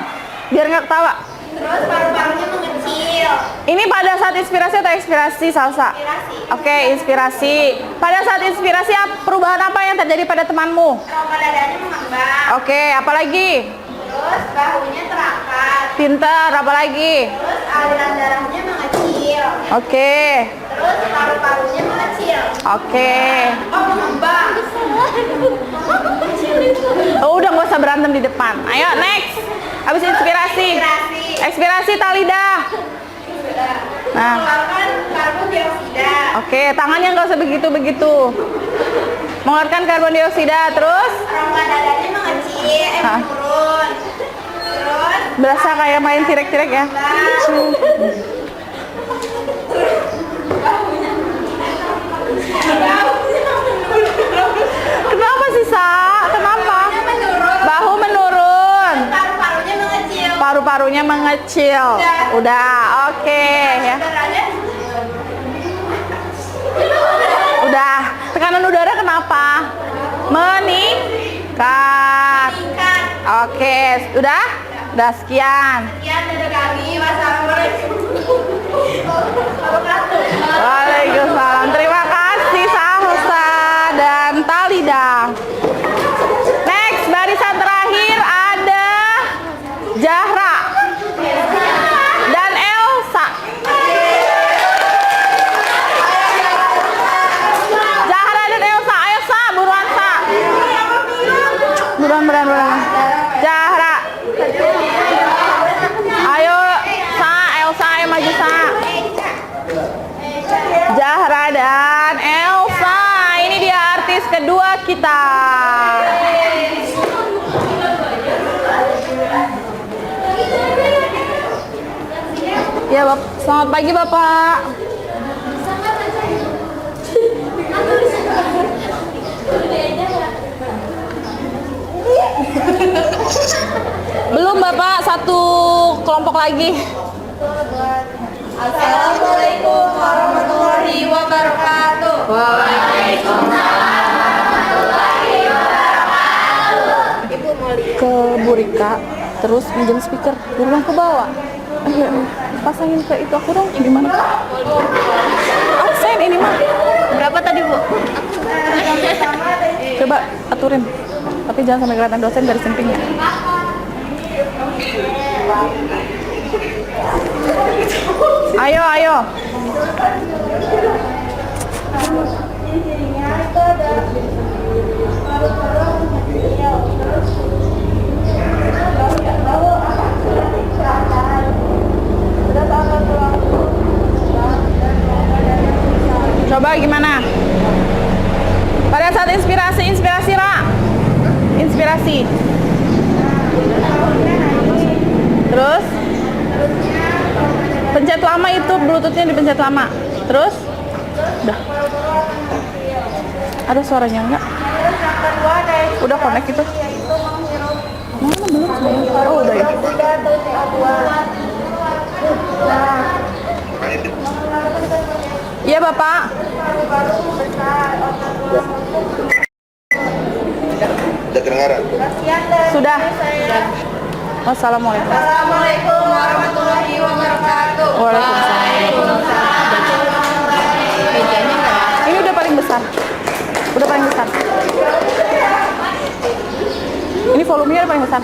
Biar nggak ketawa. Terus paru-parunya mengecil. Ini pada saat inspirasi atau ekspirasi Salsa? Inspirasi. Oke, inspirasi. Pada saat inspirasi perubahan apa yang terjadi pada temanmu? Rongga dadanya mengembang. Oke, apalagi? Terus bahunya terangkat. Pintar, apalagi? Terus aliran darahnya mengecil. Oke. Terus paru-parunya mengecil. Oke. Oh, mengembang. Oh, udah nggak usah berantem di depan. Ayo, next. Habis inspirasi. Inspirasi. Ekspirasi Talida. Nah, Mengeluarkan karbon dioksida. oke, tangannya nggak usah begitu-begitu. Mengeluarkan karbon dioksida, terus Rongga dadanya mengecil, Hah? menurun. Terus berasa kayak main tirek-tirek ya. Kenapa sih, Sa? Kenapa? Bahu menurun. Paru-parunya mengecil. Paru-parunya mengecil. Udah, oke ya. Darahnya Udah. Tekanan udara kenapa? Meningkat. meningkat. Oke, udah? Udah sekian. Sekian dari kami. Wassalamualaikum warahmatullahi wabarakatuh. Waalaikumsalam. Terima kasih Salsa dan Talida. Next, barisan terakhir ada Zahra dan Elsa. Zahra dan Elsa, ayo Sa, buruan Sa. Buruan. Zahra. Ayo Sa, Elsa, ayo maju Sa. Zahra dan Ya, selamat pagi Bapak. Belum Bapak, satu kelompok lagi. Assalamualaikum warahmatullahi wabarakatuh. Ibu mau ke Burika, terus minjem speaker, buruan ke bawah. Pasangin ke itu aku dong, gimana? Absen ini mah. Berapa tadi, Bu? Coba aturin, tapi jangan sampai kelihatan dosen dari sampingnya. Ayo, ayo. Coba gimana? Pada saat inspirasi, Ra. Inspirasi. Terus pencet lama itu, bluetoothnya dipencet lama. Terus udah. Ada suaranya enggak? Udah connect itu? Mana belum saya? Oh udah ya. Iya Bapak. Sudah kedengaran? Sudah. Wassalamualaikum. Assalamualaikum warahmatullahi wabarakatuh. Waalaikumsalam. Ini udah paling besar. Udah paling besar. Ini volumenya udah paling besar.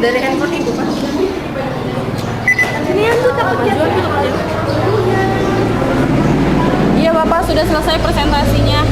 Dari handphone Ibu, Pak. Ini yang tuh takutnya. Iya Bapak, sudah selesai presentasinya.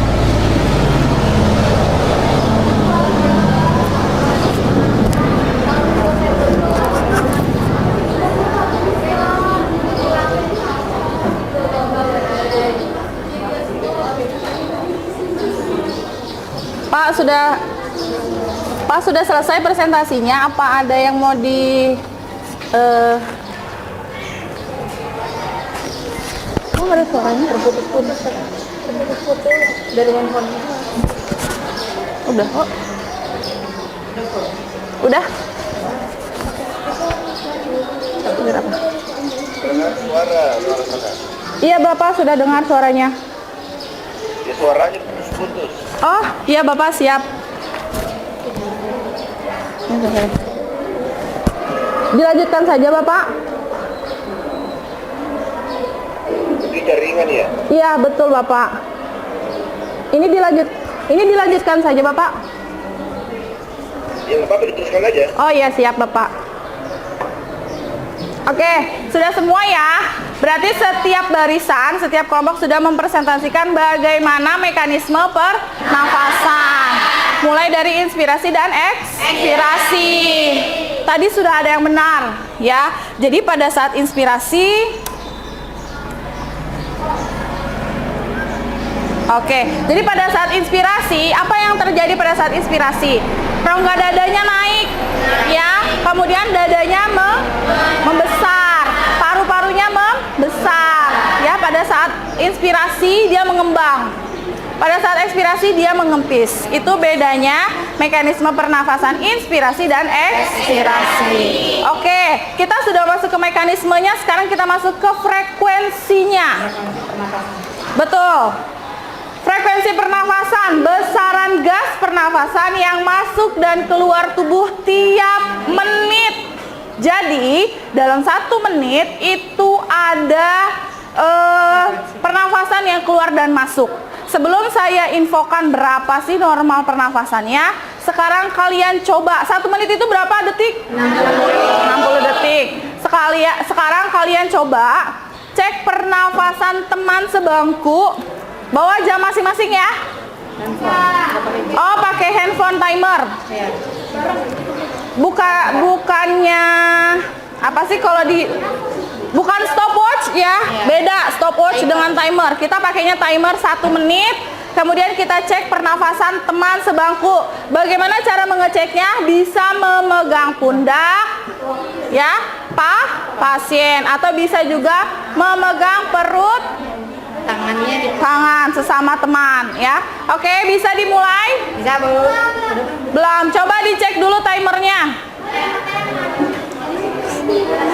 Pak sudah selesai presentasinya. Apa ada yang mau di Oh, ada suaranya terputus-putus dari handphone. Udah kok. Udah. Dengar apa? Dengar suara. Iya Bapak, sudah dengar suaranya. Ya suaranya putus-putus. Oh, iya Bapak, siap. Dilanjutkan saja Bapak. Ini jaringan ya? Iya, betul Bapak. Ini dilanjutkan saja Bapak. Ya nggak apa-apa, diteruskan aja. Oh iya, siap Bapak. Oke, sudah semua ya. Berarti setiap barisan, setiap kelompok sudah mempresentasikan bagaimana mekanisme pernafasan. Mulai dari inspirasi dan ekspirasi. Tadi sudah ada yang benar, ya. Jadi pada saat inspirasi, oke, jadi pada saat inspirasi, apa yang terjadi pada saat inspirasi? Rongga dadanya naik, ya. Kemudian dadanya membesar, paru-parunya membesar, ya. Pada saat inspirasi dia mengembang. Pada saat ekspirasi dia mengempis. Itu bedanya mekanisme pernafasan inspirasi dan ekspirasi. Oke, kita sudah masuk ke mekanismenya, sekarang kita masuk ke frekuensinya. Betul. Frekuensi pernafasan, besaran gas pernafasan yang masuk dan keluar tubuh tiap menit. Jadi, dalam 1 menit itu ada pernafasan yang keluar dan masuk. Sebelum saya infokan berapa sih normal pernafasannya, sekarang kalian coba, 1 menit itu berapa detik? 60 detik. Sekarang kalian coba cek pernafasan teman sebangku. Bawa jam masing-masing ya. Oh, pakai handphone timer. Bukannya apa sih kalau di bukan stopwatch ya. Beda stopwatch dengan timer. Kita pakainya timer 1 menit. Kemudian kita cek pernafasan teman sebangku. Bagaimana cara mengeceknya? Bisa memegang pundak, ya, pasien, atau bisa juga memegang perut tangan sesama teman ya. Oke, bisa dimulai? Bisa, Bu. Belum. Coba dicek dulu timernya.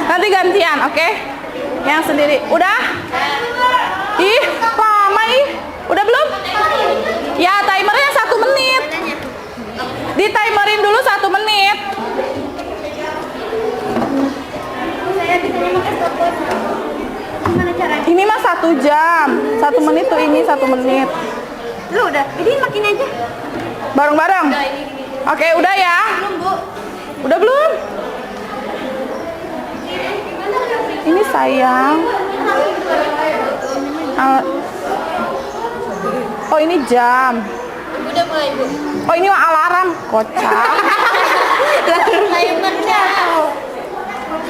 Nanti gantian, oke? Yang sendiri. Udah? Ih, lama ih. Udah belum? Ya, timernya 1 menit. Ditimerin dulu 1 menit. Ini mah 1 jam. 1 menit tuh ini 1 menit. Lu udah, ini makin aja. Bareng-bareng. Oke, udah ya. Belum, Bu. Udah belum? Ini sayang. Oh, ini jam. Udah mulai, Bu. Oh, ini mah alarm. Kocak. Timernya.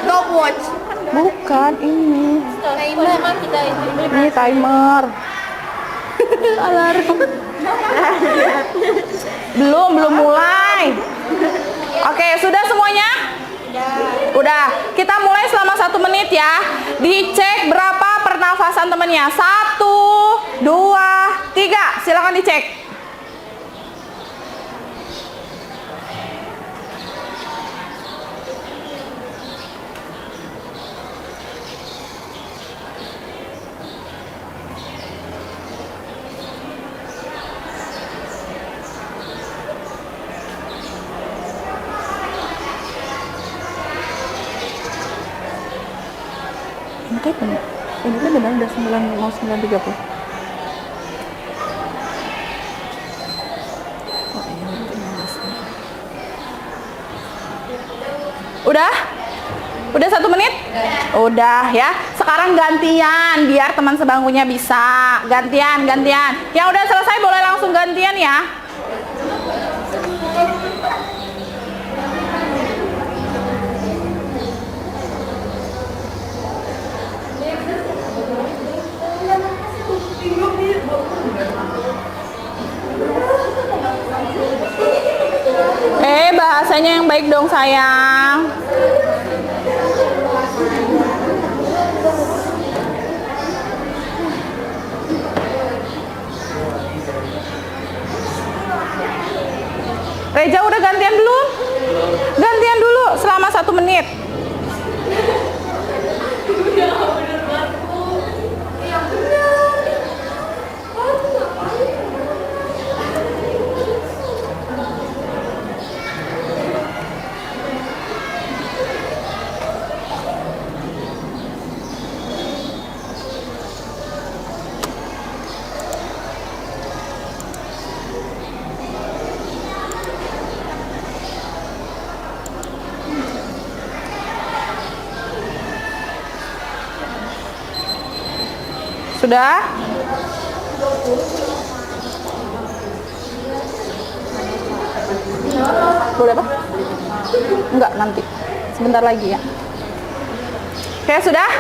Stopwatch. Bukan ini. Timer emang kita itu. Ini timer. Alarm. Belum mulai. Oke, sudah semuanya? Udah. Kita mulai selama 1 menit ya. Dicek berapa pernafasan temennya. 1, 2, 3. Silakan dicek. Ini kan benar udah 9 mau 9.30. Udah? Udah 1 menit? Udah ya. Sekarang gantian biar teman sebangkunya bisa. Gantian. Yang udah selesai boleh langsung gantian ya. Bahasanya yang baik dong sayang. Reja udah gantian belum? Gantian dulu selama 1 menit. Sudah? Boleh apa? Enggak, nanti. Sebentar lagi ya. Oke, sudah?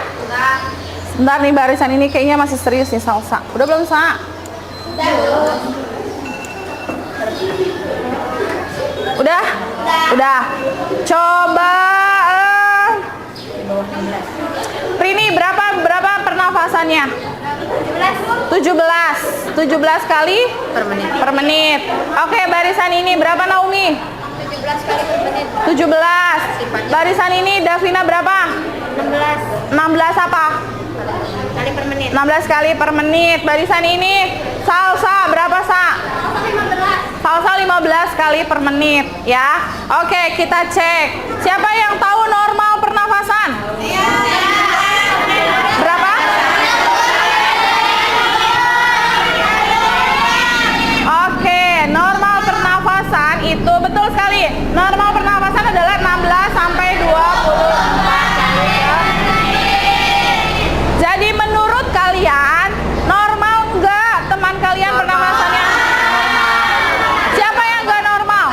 Sebentar nih, barisan ini kayaknya masih serius nih, Salsa. Udah belum, Sa? Udah? Udah. Coba Prini, berapa pernafasannya? 17 kali per menit. Oke, barisan ini berapa Naomi? 17 kali per menit. 17. Barisan ini Davina berapa? 16 apa? Kali per menit. 16 kali per menit. Barisan ini Salsa berapa, Sa? 15. Salsa 15 kali per menit ya. Oke, kita cek. Siapa yang tahu normal pernafasan? Berapa? Oke, normal pernafasan itu betul sekali. Normal pernafasan adalah 16 sampai 24 kali. Jadi menurut kalian normal enggak teman kalian pernafasannya? Siapa yang enggak normal?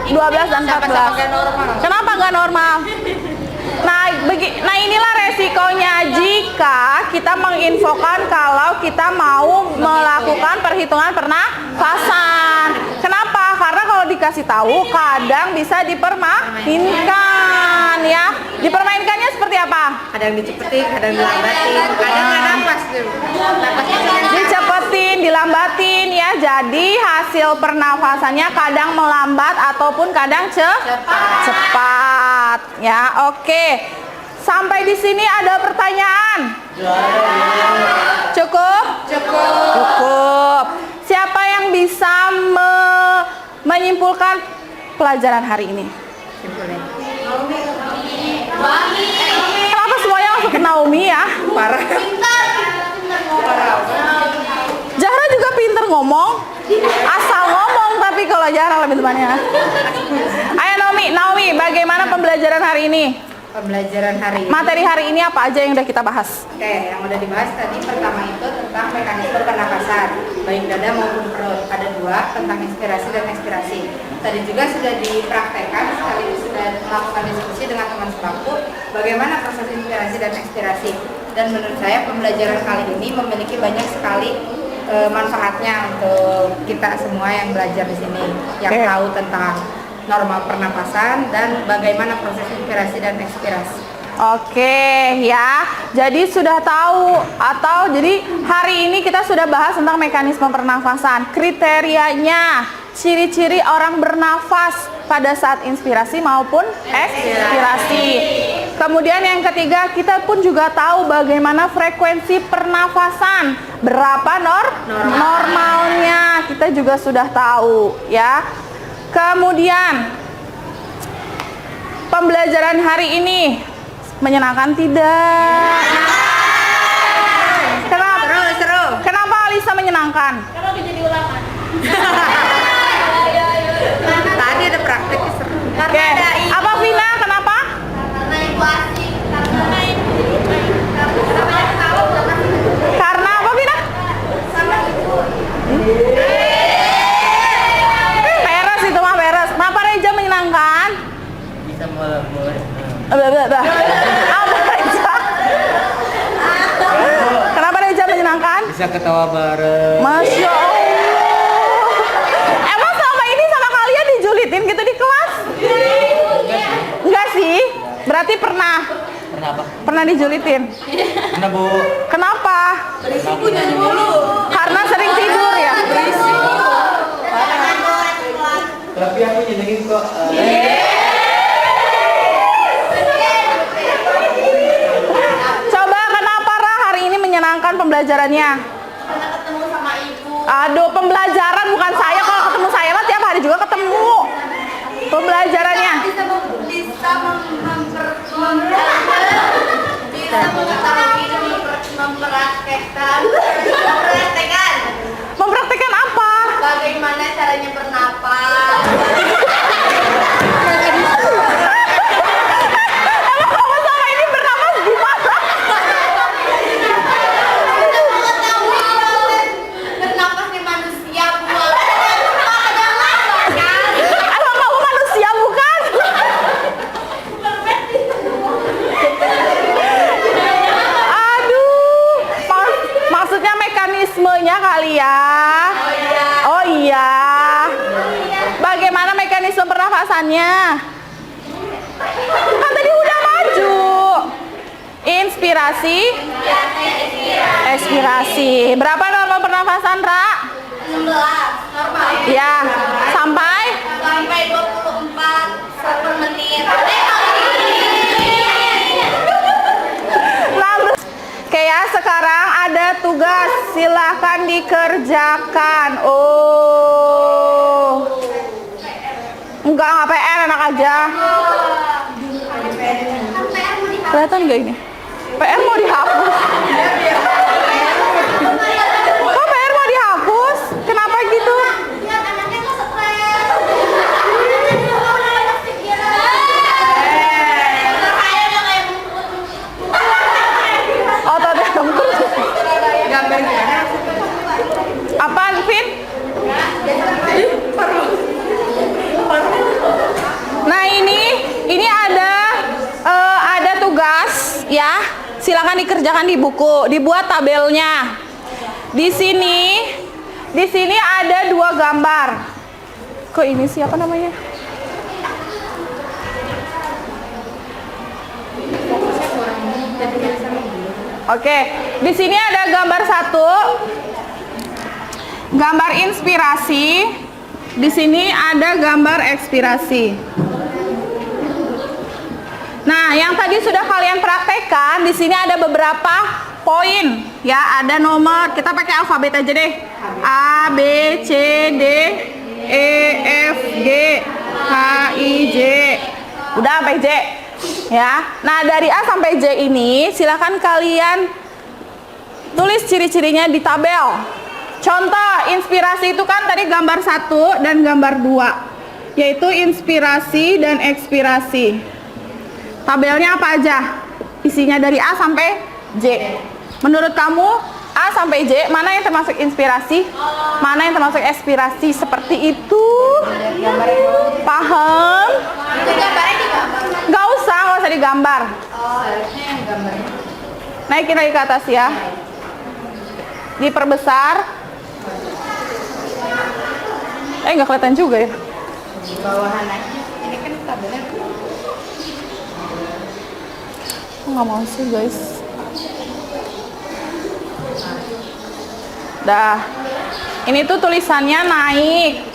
12 dan 14. Kenapa nggak normal? Nah inilah resikonya jika kita menginfokan kalau kita mau melakukan perhitungan pernafasan. Kenapa? Karena kalau dikasih tahu, kadang bisa dipermainkan ya. Dipermainkannya seperti apa? Kadang dicepetin, kadang dilambatin, kadang nggak nafas tuh. Dicepetin, dilambatin ya. Jadi hasil pernafasannya kadang melambat ataupun kadang cepat ya. Oke. Sampai di sini ada pertanyaan? Cukup? Cukup. Siapa yang bisa menyimpulkan pelajaran hari ini? Kenapa semuanya langsung ke Naomi ya? Parah. Zahra juga pinter ngomong. Asal ngomong tapi kalau Zahra lebih temannya. Ayo Naomi, bagaimana pembelajaran hari ini? Pembelajaran hari ini. Materi hari ini apa aja yang udah kita bahas? Oke, yang udah dibahas tadi pertama itu tentang mekanisme pernapasan, baik dada maupun perut. Ada dua tentang inspirasi dan ekspirasi. Tadi juga sudah dipraktekkan, sekaligus sudah melakukan diskusi dengan teman sebangku bagaimana proses inspirasi dan ekspirasi. Dan menurut saya pembelajaran kali ini memiliki banyak sekali manfaatnya untuk kita semua yang belajar di sini, yang tahu tentang normal pernapasan dan bagaimana proses inspirasi dan ekspirasi. Oke ya, jadi sudah tahu atau jadi hari ini kita sudah bahas tentang mekanisme pernafasan, kriterianya, ciri-ciri orang bernafas pada saat inspirasi maupun ekspirasi. Kemudian yang ketiga, kita pun juga tahu bagaimana frekuensi pernafasan, berapa normalnya, kita juga sudah tahu ya. Kemudian pembelajaran hari ini menyenangkan tidak? Seru. Kenapa Alisa menyenangkan? Kalau jadi ulangan. Tadi ada praktek seru. Oke. Apa Vina? Kenapa? Karena itu asik. Karena itu Karena apa Vina? Beres itu mah beres. Kenapa Reja menyenangkan? Bisa mulai. Apa Reja? Kenapa Reja menyenangkan? Bisa ketawa bareng. Masya Allah. Emang selama ini sama kalian dijulitin gitu di kelas? Enggak sih. Berarti pernah Pernah apa? Pernah dijulitin. Pernah Bu. Kenapa? Karena sering tidur ya. Tapi aku nyenengin kok. Coba kenapa Ra hari ini menyenangkan pembelajarannya? Karena ketemu sama ibu. Aduh, pembelajaran bukan saya. Kalau ketemu saya mah tiap hari juga ketemu. Pembelajarannya. Bisa mengetahui dan mempraktekkan. Mempraktekkan apa? Bagaimana caranya bernapas. Emang kamu selama ini bernapas gimana? Kita mengetahui proses bernapasnya manusia, buang ada nafas kan? Emang kamu manusia bukan? Aduh, maksudnya mekanismenya kali ya? Oh iya. Bagaimana mekanisme pernafasannya? Kan tadi udah maju. Inspirasi, ekspirasi. Berapa normal pernafasan, Ra? 16 normal. Ya, sampai 24 per menit. lalu. Oke ya, sekarang ada tugas. Silahkan dikerjakan. Oh. Enggak PR, enak aja. Kelihatan nggak ini? PR mau dihapus. Kok PR mau dihapus? Kenapa gitu? Biar anaknya nggak stres. Ototnya kempes. Gambar gimana? Apaan, Vin? Nah ini ada tugas ya. Silakan dikerjakan di buku, dibuat tabelnya. Di sini ada 2 gambar. ke ini sih, apa namanya? Oke, di sini ada gambar 1, gambar inspirasi. Di sini ada gambar ekspirasi. Nah, yang tadi sudah kalian praktekkan, di sini ada beberapa poin, ya. Ada nomor, kita pakai alfabet aja deh. A, B, C, D, E, F, G, H, I, J. Udah sampai J, ya. Nah, dari A sampai J ini, silakan kalian tulis ciri-cirinya di tabel. Contoh, inspirasi itu kan tadi gambar 1 dan gambar 2, yaitu inspirasi dan ekspirasi. Tabelnya apa aja? Isinya dari A sampai J. Menurut kamu, A sampai J, mana yang termasuk inspirasi? Mana yang termasuk ekspirasi? Seperti itu? Paham? Gak usah digambar. Naikin lagi ke atas ya. Diperbesar. Nggak kelihatan juga ya. Bawahan aja. Ini kan tabelnya. Nggak mau sih guys. Dah. Ini tuh tulisannya naik,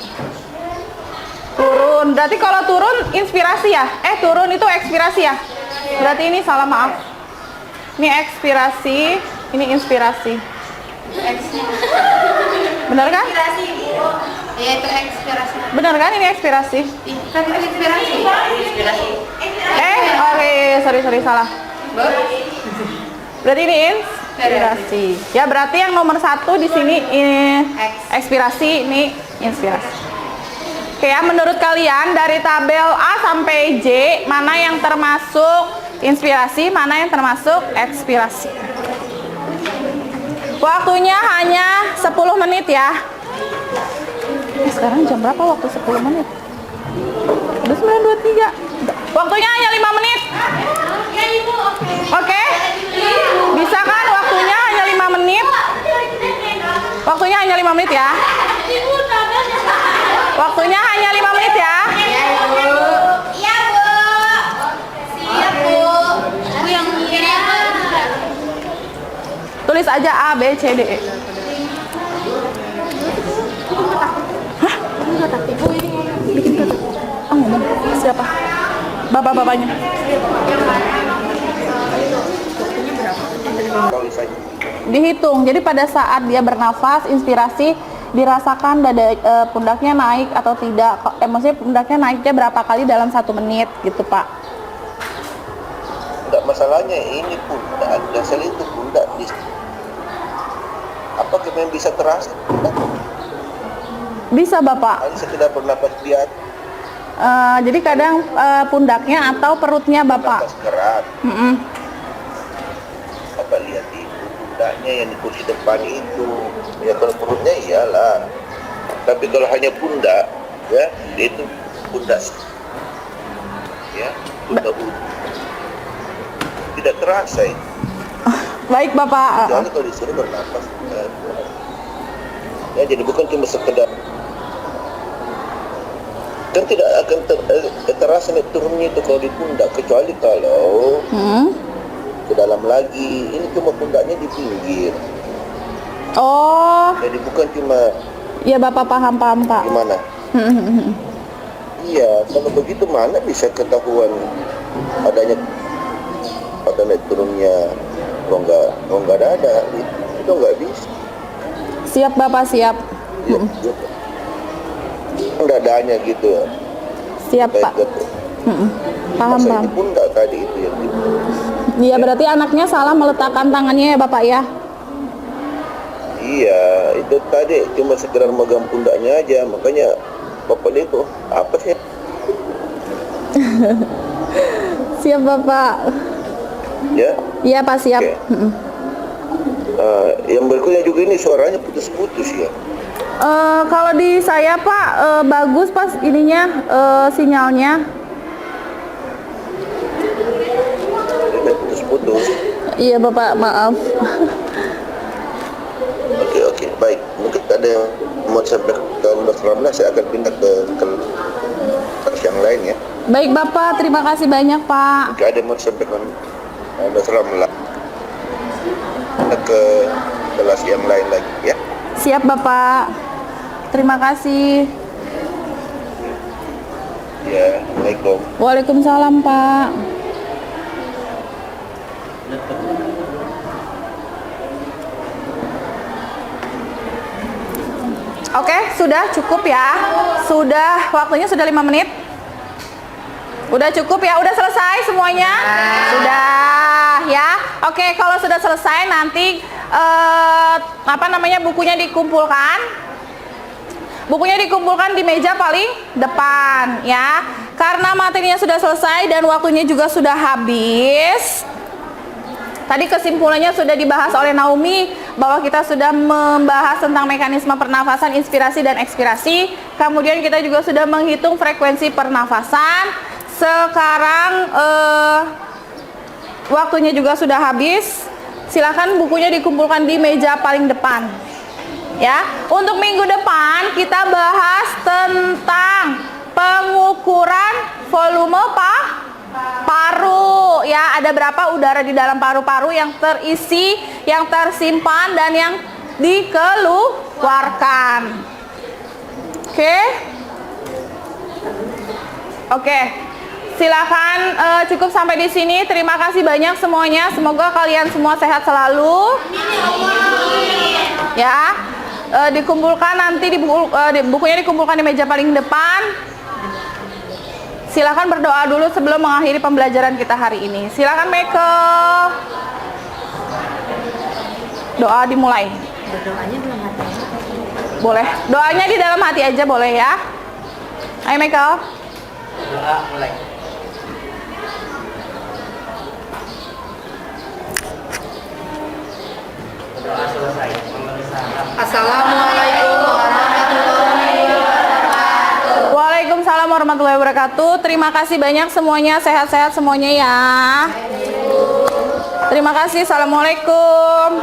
turun. Berarti kalau turun inspirasi ya? Turun itu ekspirasi ya? Berarti ini salah, maaf. Ini ekspirasi, ini inspirasi. Bener kan? Ya itu ekspirasi. Bener kan ini ekspirasi? Kan itu inspirasi. Oke, sorry salah. Berarti ini inspirasi. Ya berarti yang nomor 1 di sini ini ekspirasi, ini inspirasi. Oke ya, menurut kalian dari tabel A sampai J mana yang termasuk inspirasi, mana yang termasuk ekspirasi? Waktunya hanya 10 menit ya. Sekarang jam berapa waktu 10 menit? Udah 9.23. Waktunya hanya 5 menit. Oke? Bisa kan waktunya hanya 5 menit? Waktunya hanya 5 menit ya. Waktunya hanya 5 menit ya. Iya, Bu. Siap, Bu. Bu yang kiri. Tulis aja A, B, C, D, E. Hah? Bikin kata. Oh, ngomong. Siapa? Bapak-bapaknya. Dihitung. Jadi pada saat dia bernafas, inspirasi dirasakan dada pundaknya naik atau tidak. Maksudnya pundaknya naiknya berapa kali dalam 1 menit gitu, Pak. Enggak, masalahnya ini pundak, dasar itu pundak. Apakah memang bisa terasa? Bisa, Bapak. Hanya sekedar bernapas biasa. Jadi kadang pundaknya atau perutnya, Bapak. Napas kerat. Mm-mm. Apa lihat itu pundaknya yang di kursi depan itu. Ya kalau perutnya iyalah. Tapi kalau hanya pundak, ya itu pundak. Ya, pundak tidak terasa itu. Baik, Bapak. Kecuali kalau disuruh bernapas. Ya, jadi bukan cuma sekedar, kan tidak akan terasa turunnya itu kalau di pundak, kecuali kalau ke dalam lagi. Ini cuma pundaknya di pinggir. Oh, Jadi bukan cuma iya Bapak, paham Pak. gimana. Iya, kalau begitu mana bisa ketahuan adanya naik turunnya rongga dada. Itu nggak bisa. Siap Bapak, siap. Ya, gitu. Dadanya gitu. Siap Pak. Gitu. Paham. Ini pundak tadi itu yang gitu. Iya, berarti anaknya salah meletakkan tangannya ya Bapak ya. Iya, itu tadi cuma sekedar megang pundaknya aja, makanya bapak itu apa sih? Siap Bapak. Ya? Iya Pak, siap. Oke. Yang berikutnya juga ini suaranya putus-putus ya. Kalau di saya Pak, bagus pas ininya sinyalnya. Ini putus-putus. Iya Bapak, maaf. Oke, baik. Mungkin ada yang mau sampai ke kelas Ramla, saya akan pindah ke kelas yang lain ya. Baik Bapak, terima kasih banyak Pak. Jika ada mau sampai ke kelas Ramla, pindah ke kelas yang lain lagi ya. Siap Bapak. Terima kasih. Ya, Assalamualaikum. Waalaikumsalam Pak. Oke, sudah cukup ya. Sudah, waktunya sudah 5 menit. Udah cukup ya, udah selesai semuanya? Sudah ya. Oke, kalau sudah selesai nanti bukunya dikumpulkan. Bukunya dikumpulkan di meja paling depan ya. Karena materinya sudah selesai dan waktunya juga sudah habis. Tadi kesimpulannya sudah dibahas oleh Naomi bahwa kita sudah membahas tentang mekanisme pernafasan, inspirasi dan ekspirasi. Kemudian kita juga sudah menghitung frekuensi pernafasan. Sekarang waktunya juga sudah habis. Silakan bukunya dikumpulkan di meja paling depan. Ya, untuk minggu depan kita bahas tentang pengukuran volume paru ya, ada berapa udara di dalam paru-paru yang terisi, yang tersimpan dan yang dikeluarkan. Oke. Silakan cukup sampai di sini. Terima kasih banyak semuanya. Semoga kalian semua sehat selalu. Ya. Dikumpulkan nanti bukunya dikumpulkan di meja paling depan. Silakan berdoa dulu sebelum mengakhiri pembelajaran kita hari ini. Silakan Michael. Doa dimulai. Doanya belum hati. Boleh. Doanya di dalam hati aja boleh ya. Ayo Michael. Doa mulai. Doa selesai. Assalamualaikum warahmatullahi wabarakatuh. Waalaikumsalam warahmatullahi wabarakatuh. Terima kasih banyak semuanya, sehat-sehat semuanya ya. Terima kasih. Assalamualaikum.